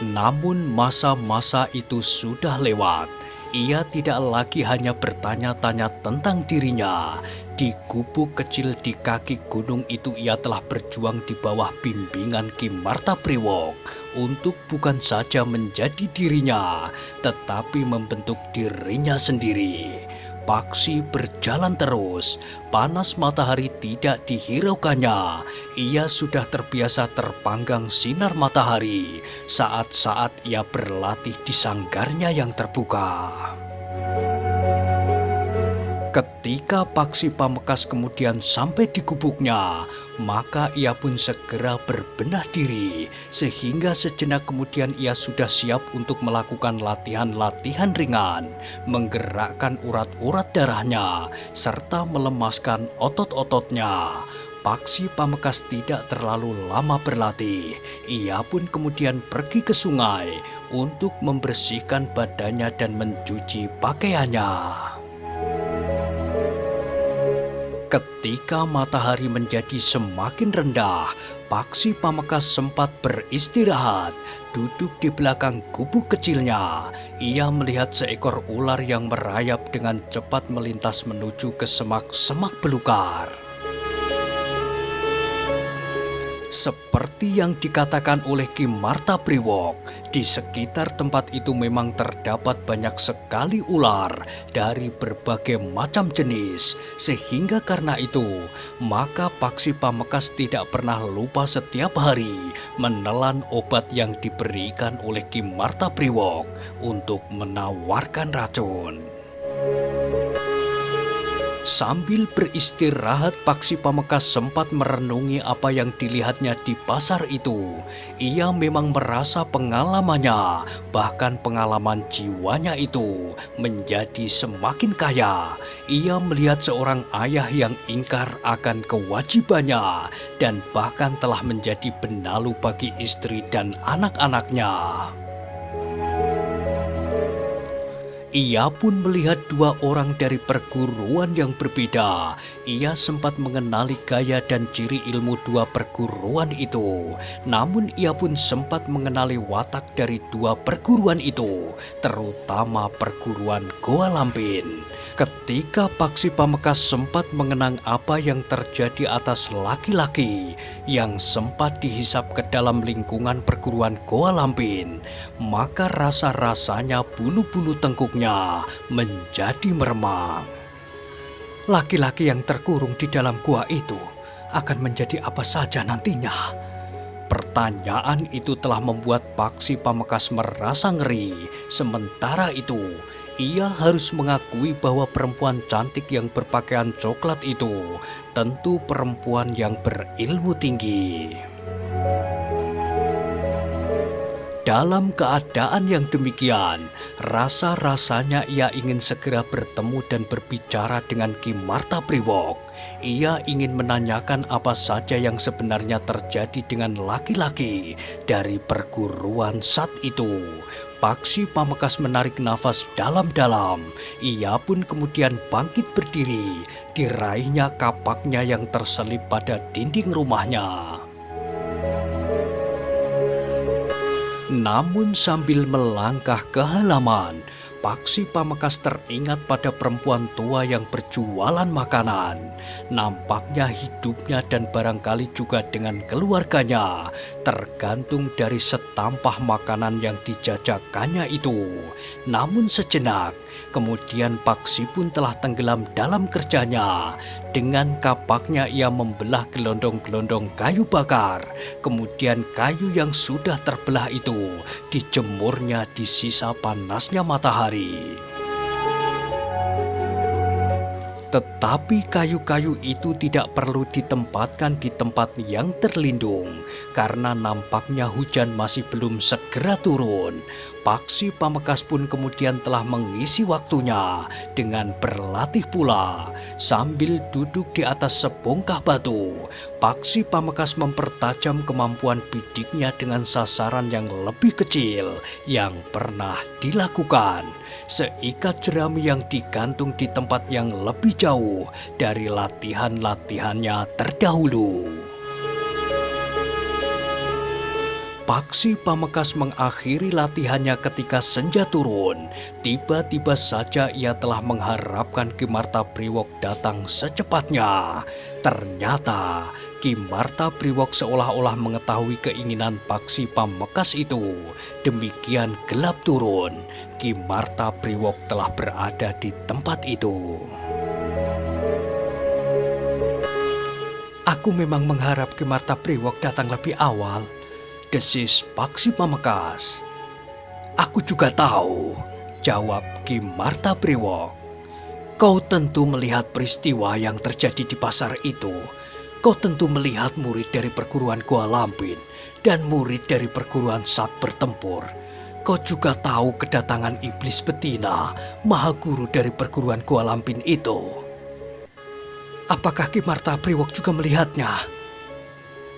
Speaker 1: Namun masa-masa itu sudah lewat. Ia tidak lagi hanya bertanya-tanya tentang dirinya. Di gubuk kecil di kaki gunung itu ia telah berjuang di bawah bimbingan Ki Martapriwok untuk bukan saja menjadi dirinya, tetapi membentuk dirinya sendiri. Paksi berjalan terus, panas matahari tidak dihiraukannya. Ia sudah terbiasa terpanggang sinar matahari saat-saat ia berlatih di sanggarnya yang terbuka. Ketika Paksi Pamekasan kemudian sampai di gubuknya, maka ia pun segera berbenah diri, sehingga sejenak kemudian ia sudah siap untuk melakukan latihan-latihan ringan, menggerakkan urat-urat darahnya, serta melemaskan otot-ototnya. Paksi Pamekasan tidak terlalu lama berlatih. Ia pun kemudian pergi ke sungai untuk membersihkan badannya dan mencuci pakaiannya. Ketika matahari menjadi semakin rendah, Paksi Pamekasan sempat beristirahat. Duduk di belakang gubuk kecilnya, ia melihat seekor ular yang merayap dengan cepat melintas menuju ke semak-semak belukar. Seperti yang dikatakan oleh Ki Martapriwok, di sekitar tempat itu memang terdapat banyak sekali ular dari berbagai macam jenis. Sehingga karena itu, maka Paksi Pamekasan tidak pernah lupa setiap hari menelan obat yang diberikan oleh Ki Martapriwok untuk menawarkan racun. Sambil beristirahat, Paksi Pamekasan sempat merenungi apa yang dilihatnya di pasar itu. Ia memang merasa pengalamannya, bahkan pengalaman jiwanya itu menjadi semakin kaya. Ia melihat seorang ayah yang ingkar akan kewajibannya dan bahkan telah menjadi benalu bagi istri dan anak-anaknya. Ia pun melihat dua orang dari perguruan yang berbeda. Ia sempat mengenali gaya dan ciri ilmu dua perguruan itu. Namun ia pun sempat mengenali watak dari dua perguruan itu, terutama perguruan Goa Lampin. Ketika Paksi Pamekasan sempat mengenang apa yang terjadi atas laki-laki yang sempat dihisap ke dalam lingkungan perguruan Goa Lampin, maka rasa-rasanya bulu-bulu tengkuknya menjadi meremang. Laki-laki yang terkurung di dalam gua itu akan menjadi apa saja nantinya? Pertanyaan itu telah membuat Paksi Pamekasan merasa ngeri. Sementara itu, ia harus mengakui bahwa perempuan cantik yang berpakaian coklat itu tentu perempuan yang berilmu tinggi. Dalam keadaan yang demikian, rasa-rasanya ia ingin segera bertemu dan berbicara dengan Ki Martapriwok. Ia ingin menanyakan apa saja yang sebenarnya terjadi dengan laki-laki dari perguruan Sat itu. Paksi Pamekasan menarik nafas dalam-dalam. Ia pun kemudian bangkit berdiri. Diraihnya kapaknya yang terselip pada dinding rumahnya. Namun sambil melangkah ke halaman, Paksi Pamekasan teringat pada perempuan tua yang berjualan makanan. Nampaknya hidupnya dan barangkali juga dengan keluarganya tergantung dari setampah makanan yang dijajakannya itu. Namun sejenak, kemudian Paksi pun telah tenggelam dalam kerjanya. Dengan kapaknya ia membelah gelondong-gelondong kayu bakar. Kemudian kayu yang sudah terbelah itu dijemurnya di sisa panasnya matahari. Tetapi kayu-kayu itu tidak perlu ditempatkan di tempat yang terlindung, karena nampaknya hujan masih belum segera turun. Paksi Pamekasan pun kemudian telah mengisi waktunya dengan berlatih pula. Sambil duduk di atas sebongkah batu, Paksi Pamekasan mempertajam kemampuan bidiknya dengan sasaran yang lebih kecil yang pernah dilakukan. Seikat jerami yang digantung di tempat yang lebih jauh dari latihan-latihannya terdahulu. Paksi Pamekasan mengakhiri latihannya ketika senja turun. Tiba-tiba saja ia telah mengharapkan Ki Martabriwoh datang secepatnya. Ternyata Ki Martabriwoh seolah-olah mengetahui keinginan Paksi Pamekasan itu. Demikian gelap turun, Ki Martabriwoh telah berada di tempat itu. "Aku memang mengharap Ki Martabriwoh datang lebih awal," desis Paksi Pamekasan. "Aku juga tahu," jawab Ki Martabriwoh. "Kau tentu melihat peristiwa yang terjadi di pasar itu. Kau tentu melihat murid dari perguruan Gua Lampin dan murid dari perguruan Sat bertempur. Kau juga tahu kedatangan iblis betina, maha guru dari perguruan Gua Lampin itu." "Apakah Ki Martabriwoh juga melihatnya?"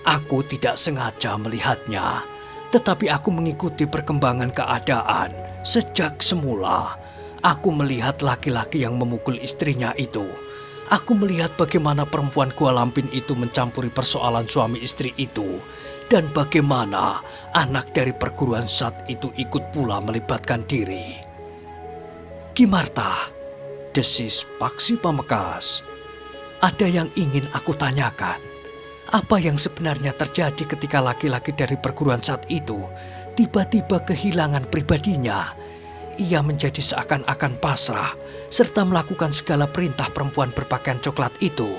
Speaker 1: "Aku tidak sengaja melihatnya, tetapi aku mengikuti perkembangan keadaan. Sejak semula, aku melihat laki-laki yang memukul istrinya itu. Aku melihat bagaimana perempuan Gua Lampin itu mencampuri persoalan suami istri itu, dan bagaimana anak dari perguruan Sat itu ikut pula melibatkan diri." "Ki Marta," desis Paksi Pamekasan, "ada yang ingin aku tanyakan. Apa yang sebenarnya terjadi ketika laki-laki dari perguruan Sat itu tiba-tiba kehilangan pribadinya? Ia menjadi seakan-akan pasrah serta melakukan segala perintah perempuan berpakaian coklat itu."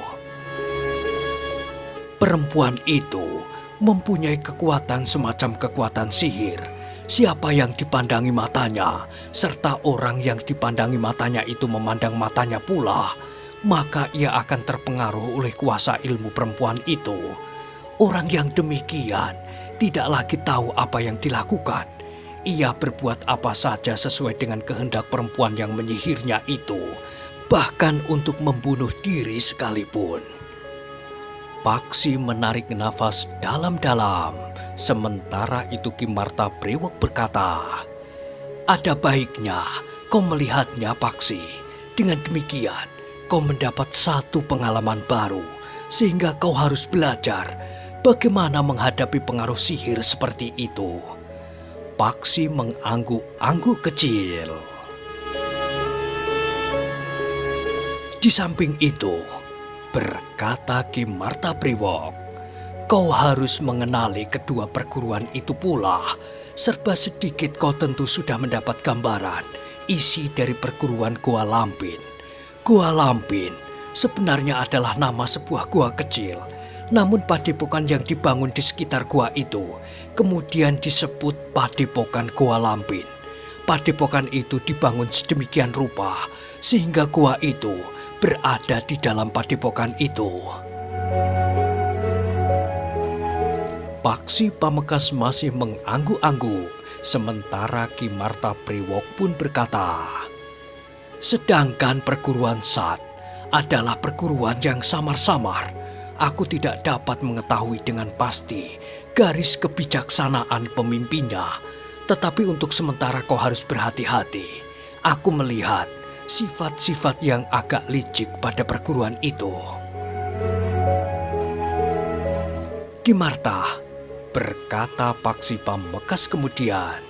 Speaker 1: "Perempuan itu mempunyai kekuatan semacam kekuatan sihir. Siapa yang dipandangi matanya, serta orang yang dipandangi matanya itu memandang matanya pula, maka ia akan terpengaruh oleh kuasa ilmu perempuan itu. Orang yang demikian tidak lagi tahu apa yang dilakukan. Ia berbuat apa saja sesuai dengan kehendak perempuan yang menyihirnya itu, bahkan untuk membunuh diri sekalipun." Paksi menarik nafas dalam-dalam. Sementara itu Ki Martabriwoh berkata, "Ada baiknya kau melihatnya, Paksi. Dengan demikian, kau mendapat satu pengalaman baru, sehingga kau harus belajar bagaimana menghadapi pengaruh sihir seperti itu." Paksi mengangguk-angguk kecil. "Di samping itu," berkata Ki Martabriwoh, "kau harus mengenali kedua perguruan itu pula. Serba sedikit kau tentu sudah mendapat gambaran isi dari perguruan Gua Lampin. Gua Lampin sebenarnya adalah nama sebuah gua kecil, namun padepokan yang dibangun di sekitar gua itu kemudian disebut Padepokan Gua Lampin. Padepokan itu dibangun sedemikian rupa sehingga gua itu berada di dalam padepokan itu." Paksi Pamekasan masih mengangguk-angguk, sementara Ki Martabriwoh pun berkata, "Sedangkan perguruan Sat adalah perguruan yang samar-samar. Aku tidak dapat mengetahui dengan pasti garis kebijaksanaan pemimpinnya, tetapi untuk sementara kau harus berhati-hati. Aku melihat sifat-sifat yang agak licik pada perguruan itu." "Ki Marta," berkata Paksi Pamekasan kemudian,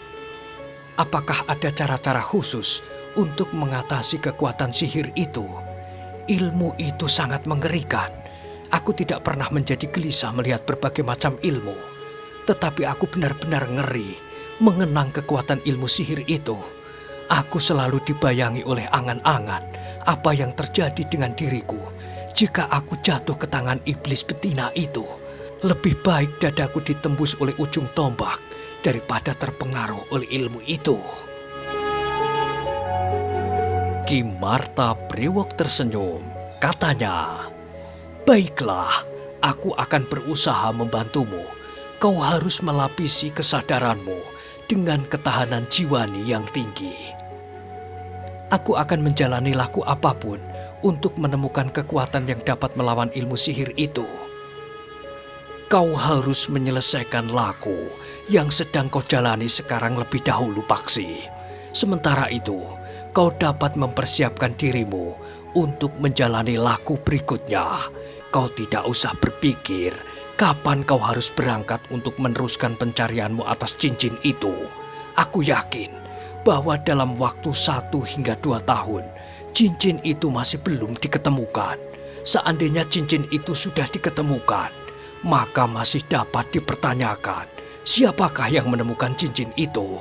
Speaker 1: "apakah ada cara-cara khusus untuk mengatasi kekuatan sihir itu? Ilmu itu sangat mengerikan. Aku tidak pernah menjadi gelisah melihat berbagai macam ilmu, tetapi aku benar-benar ngeri mengenang kekuatan ilmu sihir itu. Aku selalu dibayangi oleh angan-angan apa yang terjadi dengan diriku jika aku jatuh ke tangan iblis betina itu. Lebih baik dadaku ditembus oleh ujung tombak daripada terpengaruh oleh ilmu itu." Ki Martabriwoh tersenyum. katanya. "Baiklah, aku akan berusaha membantumu. Kau harus melapisi kesadaranmu dengan ketahanan jiwani yang tinggi. Aku akan menjalani laku apapun untuk menemukan kekuatan yang dapat melawan ilmu sihir itu. Kau harus menyelesaikan laku yang sedang kau jalani sekarang lebih dahulu, Paksi. Sementara itu, kau dapat mempersiapkan dirimu untuk menjalani laku berikutnya. Kau tidak usah berpikir kapan kau harus berangkat untuk meneruskan pencarianmu atas cincin itu. Aku yakin bahwa dalam waktu 1 hingga 2 tahun, cincin itu masih belum diketemukan. Seandainya cincin itu sudah diketemukan, maka masih dapat dipertanyakan siapakah yang menemukan cincin itu."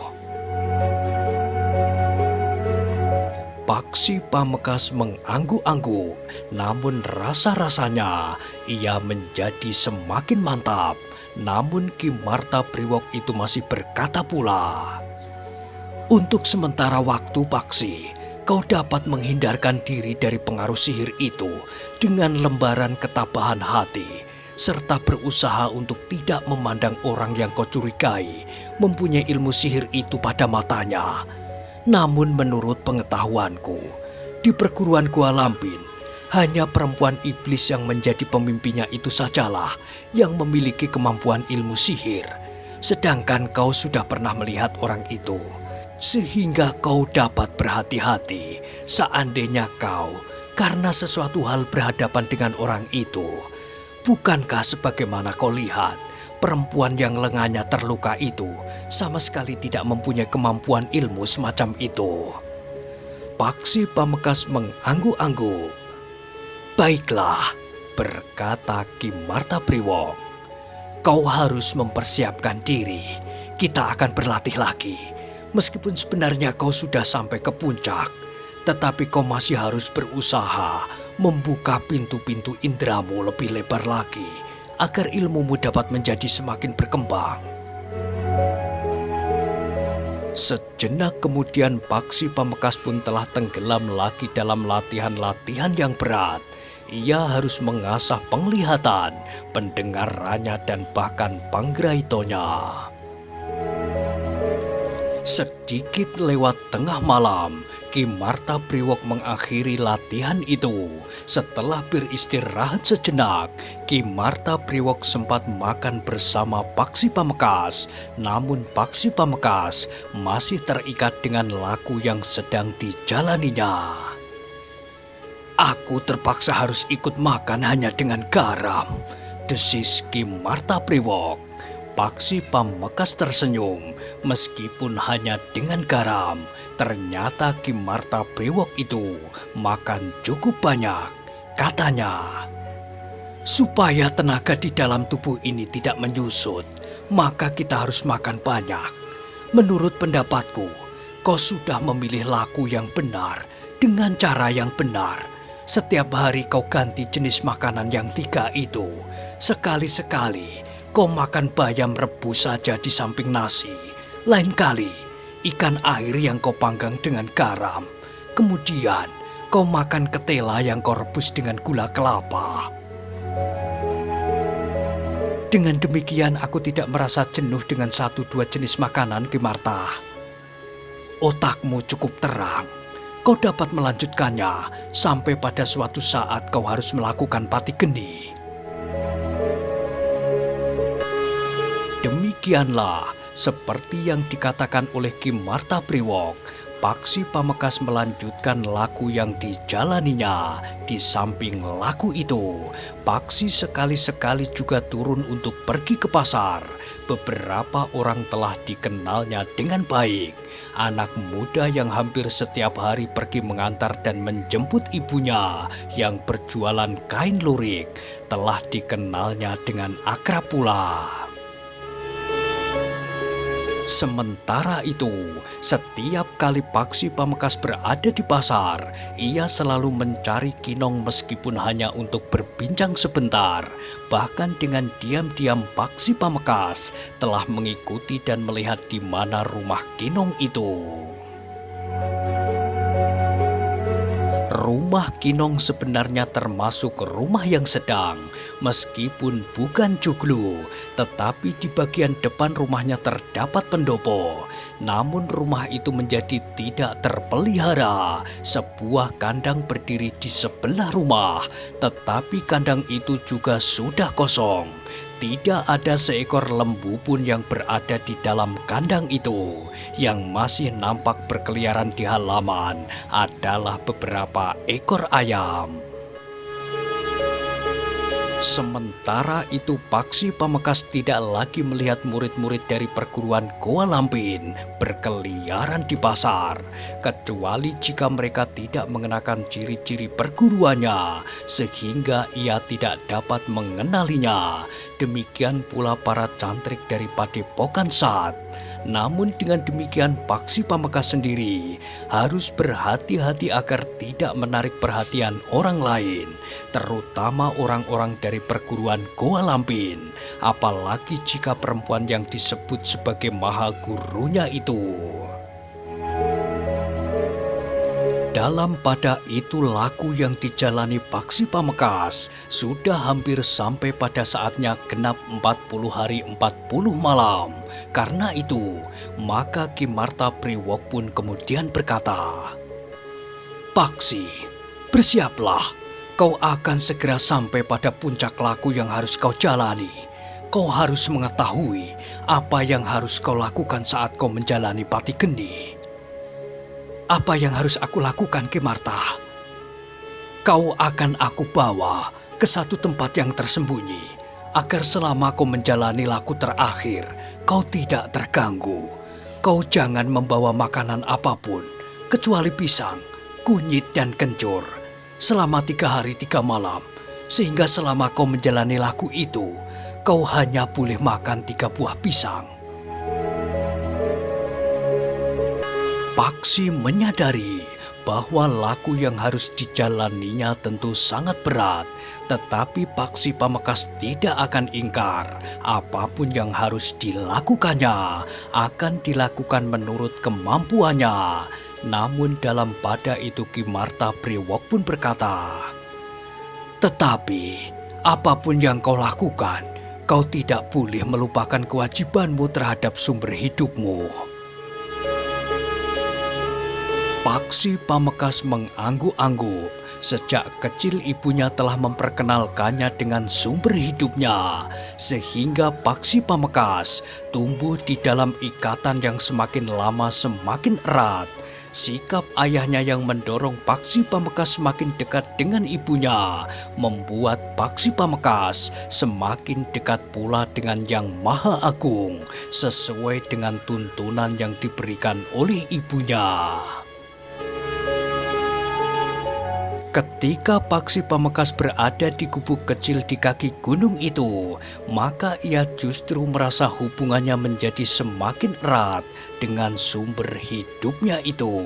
Speaker 1: Paksi Pamekasan mengangguk-angguk, namun rasa-rasanya ia menjadi semakin mantap. Namun Ki Martapriwok itu masih berkata pula, "Untuk sementara waktu, Paksi, kau dapat menghindarkan diri dari pengaruh sihir itu dengan lembaran ketabahan hati, serta berusaha untuk tidak memandang orang yang kau curigai mempunyai ilmu sihir itu pada matanya. Namun menurut pengetahuanku, di perguruan Gua Lampin, hanya perempuan iblis yang menjadi pemimpinnya itu sajalah yang memiliki kemampuan ilmu sihir. Sedangkan kau sudah pernah melihat orang itu, sehingga kau dapat berhati-hati seandainya kau karena sesuatu hal berhadapan dengan orang itu. Bukankah sebagaimana kau lihat, perempuan yang lengannya terluka itu sama sekali tidak mempunyai kemampuan ilmu semacam itu?" Paksi Pamekasan mengangguk-angguk. "Baiklah," berkata Ki Martapriwok, "kau harus mempersiapkan diri. Kita akan berlatih lagi. Meskipun sebenarnya kau sudah sampai ke puncak, tetapi kau masih harus berusaha membuka pintu-pintu indramu lebih lebar lagi agar ilmumu dapat menjadi semakin berkembang." Sejenak kemudian Paksi Pamekasan pun telah tenggelam lagi dalam latihan-latihan yang berat. Ia harus mengasah penglihatan, pendengarannya, dan bahkan panggraitonya. Sedikit lewat tengah malam, Ki Martapriwok mengakhiri latihan itu. Setelah beristirahat sejenak, Ki Martapriwok sempat makan bersama Paksi Pamekasan. Namun Paksi Pamekasan masih terikat dengan laku yang sedang dijalaninya. "Aku terpaksa harus ikut makan hanya dengan garam," desis Ki Martapriwok. Paksi Pamekasan tersenyum. Meskipun hanya dengan garam, ternyata Ki Martapriwok itu makan cukup banyak. Katanya, "Supaya tenaga di dalam tubuh ini tidak menyusut, maka kita harus makan banyak. Menurut pendapatku, kau sudah memilih laku yang benar dengan cara yang benar. Setiap hari kau ganti jenis makanan yang 3 itu. Sekali-sekali kau makan bayam rebus saja di samping nasi. Lain kali, ikan air yang kau panggang dengan garam. Kemudian, kau makan ketela yang kau rebus dengan gula kelapa. Dengan demikian, aku tidak merasa jenuh dengan 1-2 jenis makanan, Ki Marta. Otakmu cukup terang. Kau dapat melanjutkannya sampai pada suatu saat kau harus melakukan pati geni." Demikianlah seperti yang dikatakan oleh Ki Martapriwok, Paksi Pamekasan melanjutkan laku yang dijalaninya. Di samping laku itu, Paksi sekali-sekali juga turun untuk pergi ke pasar. Beberapa orang telah dikenalnya dengan baik. Anak muda yang hampir setiap hari pergi mengantar dan menjemput ibunya yang berjualan kain lurik telah dikenalnya dengan akrab pula. Sementara itu, setiap kali Paksi Pamekasan berada di pasar, ia selalu mencari Kinong meskipun hanya untuk berbincang sebentar. Bahkan dengan diam-diam Paksi Pamekasan telah mengikuti dan melihat di mana rumah Kinong itu. Rumah Kinong sebenarnya termasuk rumah yang sedang, meskipun bukan joglo, tetapi di bagian depan rumahnya terdapat pendopo. Namun rumah itu menjadi tidak terpelihara. Sebuah kandang berdiri di sebelah rumah, tetapi kandang itu juga sudah kosong. Tidak ada seekor lembu pun yang berada di dalam kandang itu. Yang masih nampak berkeliaran di halaman adalah beberapa ekor ayam. Sementara itu Paksi Pamekasan tidak lagi melihat murid-murid dari perguruan Goa Lampin berkeliaran di pasar, kecuali jika mereka tidak mengenakan ciri-ciri perguruannya, sehingga ia tidak dapat mengenalinya. Demikian pula para cantrik dari Padepokan Sat. Namun dengan demikian Paksi Pamekasan sendiri harus berhati-hati agar tidak menarik perhatian orang lain, terutama orang-orang dari perguruan Goa Lampin, apalagi jika perempuan yang disebut sebagai maha gurunya itu. Dalam pada itu laku yang dijalani Paksi Pamekasan sudah hampir sampai pada saatnya genap 40 hari 40 malam. Karena itu, maka Ki Marta Priwok pun kemudian berkata, "Paksi, bersiaplah, kau akan segera sampai pada puncak laku yang harus kau jalani. Kau harus mengetahui apa yang harus kau lakukan saat kau menjalani Pati Geni." "Apa yang harus aku lakukan, Ki Marta?" "Kau akan aku bawa ke satu tempat yang tersembunyi, agar selama kau menjalani laku terakhir, kau tidak terganggu. Kau jangan membawa makanan apapun, kecuali pisang, kunyit, dan kencur, selama 3 hari 3 malam, sehingga selama kau menjalani laku itu, kau hanya boleh makan 3 buah pisang." Paksi menyadari bahwa laku yang harus dijalaninya tentu sangat berat, tetapi Paksi Pamekasan tidak akan ingkar. Apapun yang harus dilakukannya akan dilakukan menurut kemampuannya. Namun dalam pada itu Ki Marta Priwok pun berkata, "Tetapi apapun yang kau lakukan, kau tidak boleh melupakan kewajibanmu terhadap sumber hidupmu." Paksi Pamekasan mengangguk-angguk. Sejak kecil ibunya telah memperkenalkannya dengan sumber hidupnya, sehingga Paksi Pamekasan tumbuh di dalam ikatan yang semakin lama semakin erat. Sikap ayahnya yang mendorong Paksi Pamekasan semakin dekat dengan ibunya membuat Paksi Pamekasan semakin dekat pula dengan Yang Maha Agung, sesuai dengan tuntunan yang diberikan oleh ibunya. Ketika Paksi Pamekasan berada di gubuk kecil di kaki gunung itu, maka ia justru merasa hubungannya menjadi semakin erat dengan sumber hidupnya itu.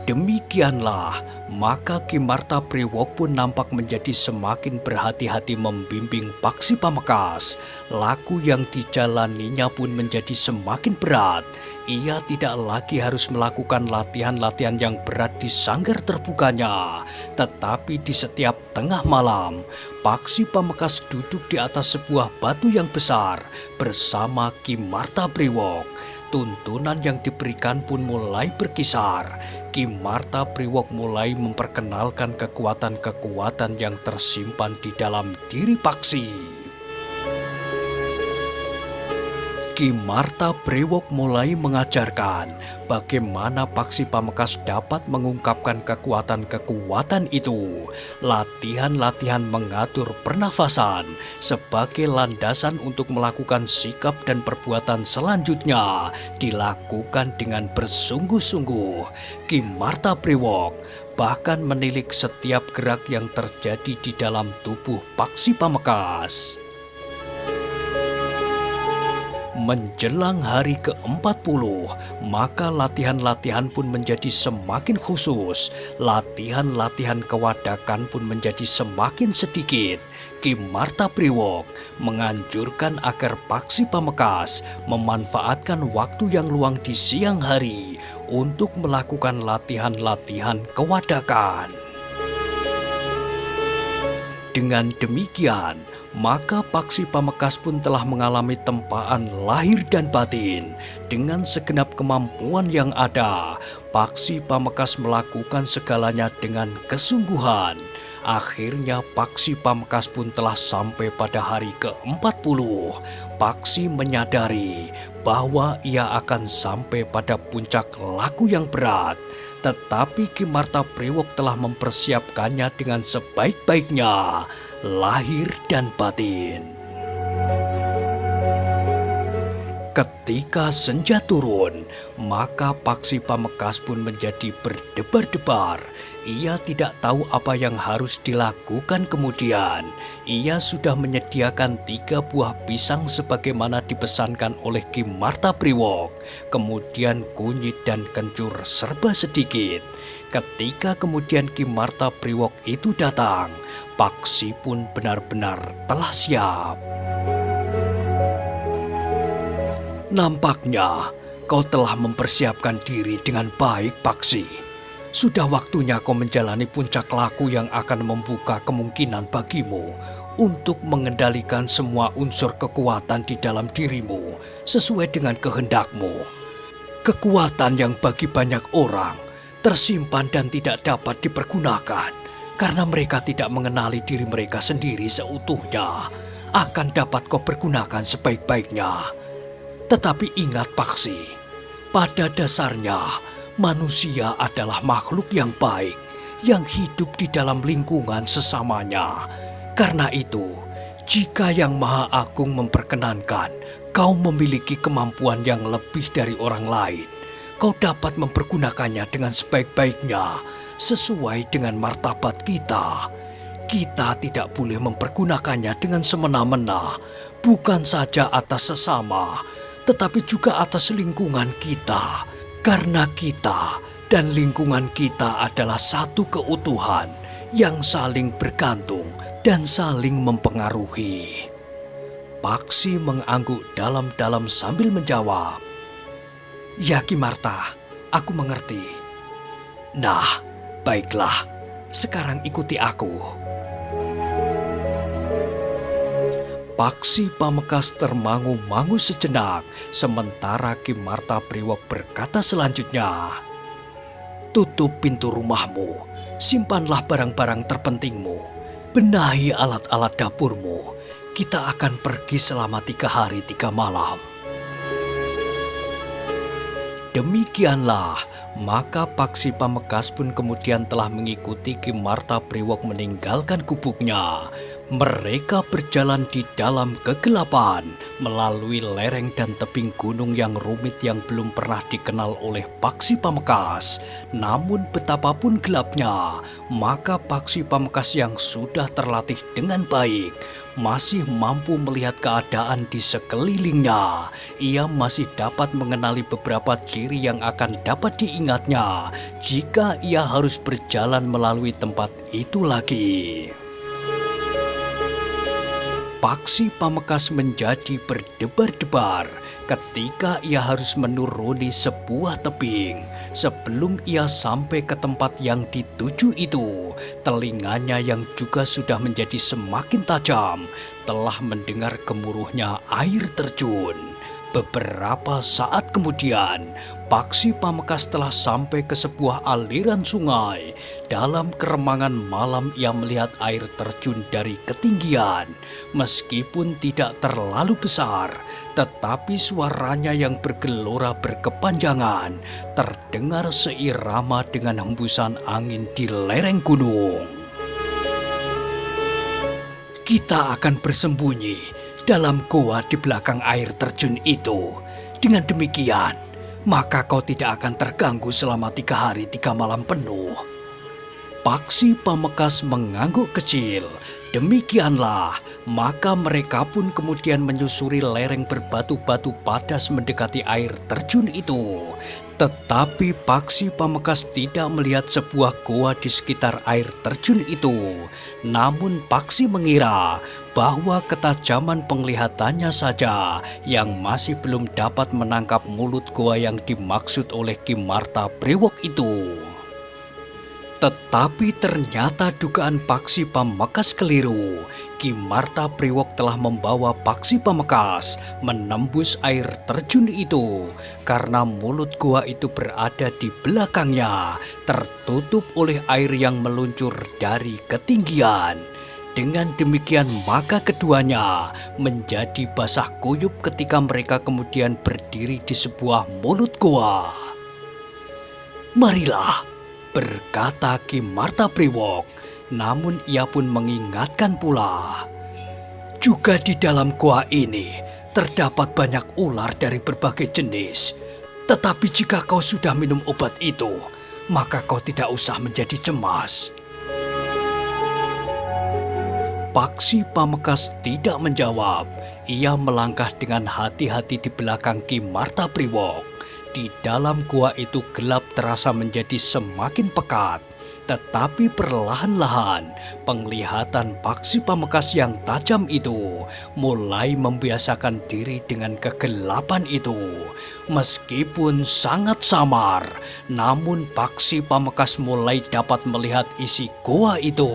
Speaker 1: Demikianlah, maka Ki Marta Priwok pun nampak menjadi semakin berhati-hati membimbing Paksi Pamekasan. Laku yang dijalaninya pun menjadi semakin berat. Ia tidak lagi harus melakukan latihan-latihan yang berat di sanggar terbukanya, tetapi di setiap tengah malam, Paksi Pamekasan duduk di atas sebuah batu yang besar bersama Ki Marta Priwok. Tuntunan yang diberikan pun mulai berkisar. Ki Marta Priwok mulai memperkenalkan kekuatan-kekuatan yang tersimpan di dalam diri Paksi. Ki Marta Priwok mulai mengajarkan bagaimana Paksi Pamekasan dapat mengungkapkan kekuatan-kekuatan itu. Latihan-latihan mengatur pernafasan sebagai landasan untuk melakukan sikap dan perbuatan selanjutnya dilakukan dengan bersungguh-sungguh. Ki Marta Priwok bahkan menilik setiap gerak yang terjadi di dalam tubuh Paksi Pamekasan. Menjelang hari ke-40, maka latihan-latihan pun menjadi semakin khusus. Latihan-latihan kewadakan pun menjadi semakin sedikit. Ki Marta Priwok menganjurkan agar Paksi Pamekasan memanfaatkan waktu yang luang di siang hari untuk melakukan latihan-latihan kewadakan. Dengan demikian, maka Paksi Pamekasan pun telah mengalami tempaan lahir dan batin. Dengan segenap kemampuan yang ada, Paksi Pamekasan melakukan segalanya dengan kesungguhan. Akhirnya Paksi Pamekasan pun telah sampai pada hari ke-40. Paksi menyadari bahwa ia akan sampai pada puncak laku yang berat. Tetapi Ki Martapriwok telah mempersiapkannya dengan sebaik-baiknya, lahir dan batin. Ketika senja turun, maka Paksi Pamekasan pun menjadi berdebar-debar. Ia tidak tahu apa yang harus dilakukan kemudian. Ia sudah menyediakan 3 buah pisang sebagaimana dipesankan oleh Ki Martapriwok. Kemudian kunyit dan kencur serba sedikit. Ketika kemudian Ki Martapriwok itu datang, Paksi pun benar-benar telah siap. Nampaknya kau telah mempersiapkan diri dengan baik, Paksi. Sudah waktunya kau menjalani puncak laku yang akan membuka kemungkinan bagimu untuk mengendalikan semua unsur kekuatan di dalam dirimu sesuai dengan kehendakmu. Kekuatan yang bagi banyak orang tersimpan dan tidak dapat dipergunakan karena mereka tidak mengenali diri mereka sendiri seutuhnya, akan dapat kau pergunakan sebaik-baiknya. Tetapi ingat, Paksi, pada dasarnya manusia adalah makhluk yang baik, yang hidup di dalam lingkungan sesamanya. Karena itu, jika Yang Maha Agung memperkenankan kau memiliki kemampuan yang lebih dari orang lain, kau dapat mempergunakannya dengan sebaik-baiknya, sesuai dengan martabat kita. Kita tidak boleh mempergunakannya dengan semena-mena, bukan saja atas sesama, tetapi juga atas lingkungan kita. Karena kita dan lingkungan kita adalah satu keutuhan yang saling bergantung dan saling mempengaruhi. Paksi mengangguk dalam-dalam sambil menjawab, "Ya Ki Marta, aku mengerti." "Nah, baiklah, sekarang ikuti aku." Paksi Pamekasan termangu-mangu sejenak, sementara Ki Martapriwok berkata selanjutnya, "Tutup pintu rumahmu, simpanlah barang-barang terpentingmu, benahi alat-alat dapurmu. Kita akan pergi selama 3 hari 3 malam." Demikianlah, maka Paksi Pamekasan pun kemudian telah mengikuti Ki Martapriwok meninggalkan gubuknya. Mereka berjalan di dalam kegelapan, melalui lereng dan tebing gunung yang rumit yang belum pernah dikenal oleh Paksi Pamekasan. Namun betapapun gelapnya, maka Paksi Pamekasan yang sudah terlatih dengan baik, masih mampu melihat keadaan di sekelilingnya. Ia masih dapat mengenali beberapa ciri yang akan dapat diingatnya jika ia harus berjalan melalui tempat itu lagi. Paksi Pamekasan menjadi berdebar-debar ketika ia harus menuruni sebuah tebing. Sebelum ia sampai ke tempat yang dituju itu, telinganya yang juga sudah menjadi semakin tajam telah mendengar gemuruhnya air terjun. Beberapa saat kemudian, Paksi Pamekasan telah sampai ke sebuah aliran sungai. Dalam keremangan malam ia melihat air terjun dari ketinggian. Meskipun tidak terlalu besar, tetapi suaranya yang bergelora berkepanjangan terdengar seirama dengan hembusan angin di lereng gunung. Kita akan bersembunyi dalam goa di belakang air terjun itu. Dengan demikian, maka kau tidak akan terganggu selama 3 hari 3 malam penuh. Paksi Pamekasan mengangguk kecil. Demikianlah, maka mereka pun kemudian menyusuri lereng berbatu-batu padas mendekati air terjun itu. Tetapi Paksi Pamekasan tidak melihat sebuah goa di sekitar air terjun itu. Namun Paksi mengira bahwa ketajaman penglihatannya saja yang masih belum dapat menangkap mulut goa yang dimaksud oleh Ki Marta Brewok itu. Tetapi ternyata dugaan Paksi Pamekasan keliru. Ki Marta Brewok telah membawa Paksi Pamekasan menembus air terjun itu karena mulut goa itu berada di belakangnya, tertutup oleh air yang meluncur dari ketinggian. Dengan demikian maka keduanya menjadi basah kuyup ketika mereka kemudian berdiri di sebuah mulut goa. "Marilah," berkata Ki Marta Brewok, namun ia pun mengingatkan pula, "Juga di dalam goa ini terdapat banyak ular dari berbagai jenis. Tetapi jika kau sudah minum obat itu, maka kau tidak usah menjadi cemas." Paksi Pamekasan tidak menjawab. Ia melangkah dengan hati-hati di belakang Ki Marta Brewok. Di dalam gua itu gelap terasa menjadi semakin pekat. Tetapi perlahan-lahan penglihatan Paksi Pamekasan yang tajam itu mulai membiasakan diri dengan kegelapan itu. Meskipun sangat samar, namun Paksi Pamekasan mulai dapat melihat isi gua itu.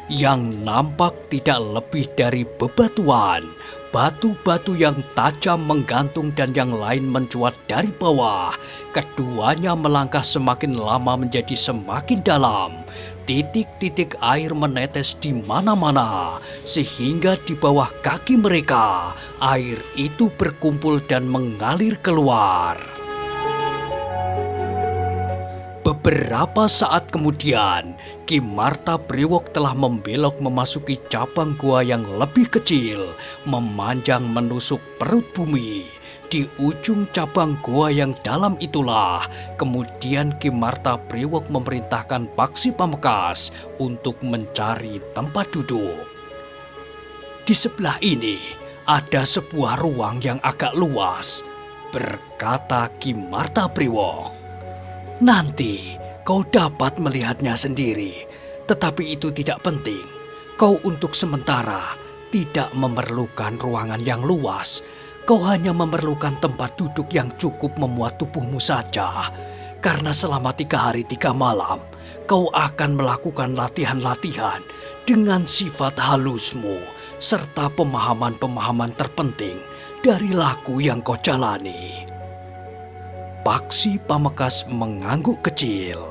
Speaker 1: Yang nampak tidak lebih dari bebatuan, batu-batu yang tajam menggantung dan yang lain mencuat dari bawah. Keduanya melangkah semakin lama menjadi semakin dalam. Titik-titik air menetes di mana-mana, sehingga di bawah kaki mereka, air itu berkumpul dan mengalir keluar. Beberapa saat kemudian, Ki Marta Brewok telah membelok memasuki cabang gua yang lebih kecil, memanjang menusuk perut bumi. Di ujung cabang gua yang dalam itulah, kemudian Ki Marta Brewok memerintahkan Paksi Pamekasan untuk mencari tempat duduk. "Di sebelah ini ada sebuah ruang yang agak luas," berkata Ki Marta Brewok. "Nanti kau dapat melihatnya sendiri, tetapi itu tidak penting. Kau untuk sementara tidak memerlukan ruangan yang luas. Kau hanya memerlukan tempat duduk yang cukup memuat tubuhmu saja. Karena selama 3 hari 3 malam, kau akan melakukan latihan-latihan dengan sifat halusmu, serta pemahaman-pemahaman terpenting dari laku yang kau jalani." Paksi Pamekasan mengangguk kecil.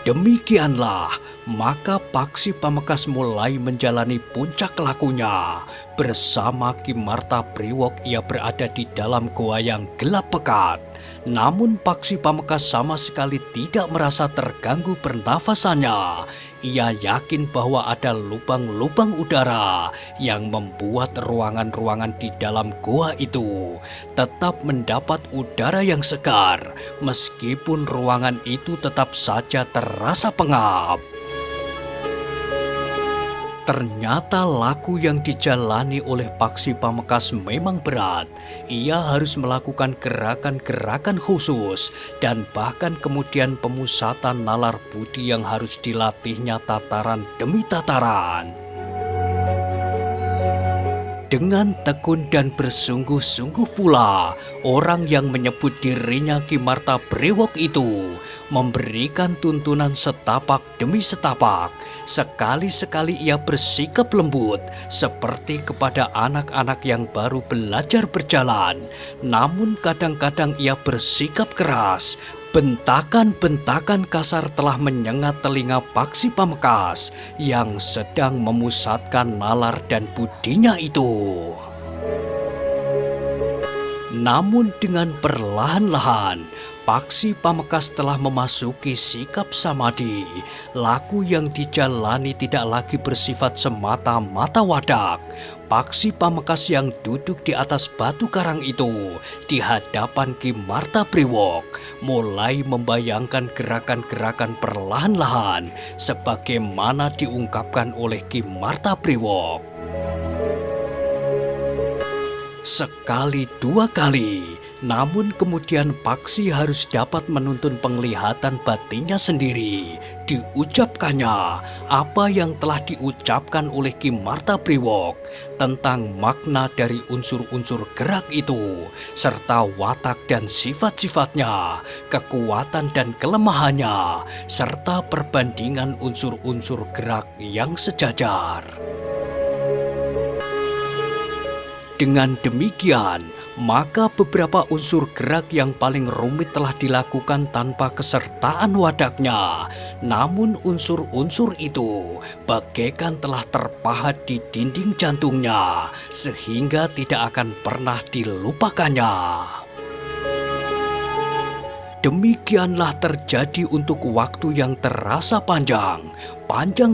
Speaker 1: Demikianlah, maka Paksi Pamekasan mulai menjalani puncak lakunya. Bersama Ki Marta Brewok ia berada di dalam goa yang gelap pekat. Namun Paksi Pamekasan sama sekali tidak merasa terganggu pernafasannya. Ia yakin bahwa ada lubang-lubang udara yang membuat ruangan-ruangan di dalam goa itu tetap mendapat udara yang segar, meskipun ruangan itu tetap saja terasa pengap. Ternyata laku yang dijalani oleh Paksi Pamekasan memang berat. Ia harus melakukan gerakan-gerakan khusus dan bahkan kemudian pemusatan nalar budi yang harus dilatihnya tataran demi tataran. Dengan tekun dan bersungguh-sungguh pula, orang yang menyebut dirinya Ki Marta Brewok itu memberikan tuntunan setapak demi setapak. Sekali-sekali ia bersikap lembut seperti kepada anak-anak yang baru belajar berjalan. Namun kadang-kadang ia bersikap keras. Bentakan-bentakan kasar telah menyengat telinga Paksi Pamekasan yang sedang memusatkan nalar dan budinya itu. Namun dengan perlahan-lahan, Paksi Pamekasan telah memasuki sikap samadhi. Laku yang dijalani tidak lagi bersifat semata-mata wadak. Paksi Pamekasan yang duduk di atas batu karang itu di hadapan Ki Marta Brewok mulai membayangkan gerakan-gerakan perlahan-lahan sebagaimana diungkapkan oleh Ki Marta Brewok. sekali dua kali. Namun kemudian Paksi harus dapat menuntun penglihatan batinnya sendiri. Diucapkannya apa yang telah diucapkan oleh Ki Martabriwok tentang makna dari unsur-unsur gerak itu, serta watak dan sifat-sifatnya, kekuatan dan kelemahannya, serta perbandingan unsur-unsur gerak yang sejajar. Dengan demikian, maka beberapa unsur gerak yang paling rumit telah dilakukan tanpa kesertaan wadaknya. Namun unsur-unsur itu bagaikan telah terpahat di dinding jantungnya, sehingga tidak akan pernah dilupakannya. Demikianlah terjadi untuk waktu yang terasa panjang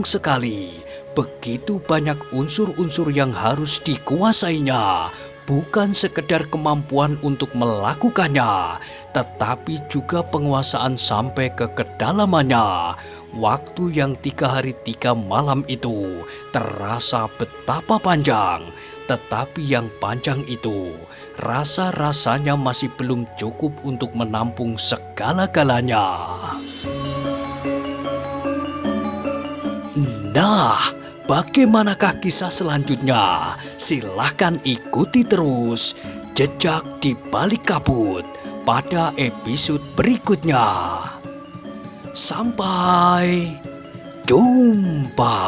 Speaker 1: sekali. Begitu banyak unsur-unsur yang harus dikuasainya, bukan sekedar kemampuan untuk melakukannya, tetapi juga penguasaan sampai ke kedalamannya. Waktu yang 3 hari 3 malam itu terasa betapa panjang, tetapi yang panjang itu rasa-rasanya masih belum cukup untuk menampung segala-galanya. Nah, bagaimanakah kisah selanjutnya? Silahkan ikuti terus Jejak di Balik Kabut pada episode berikutnya. Sampai jumpa.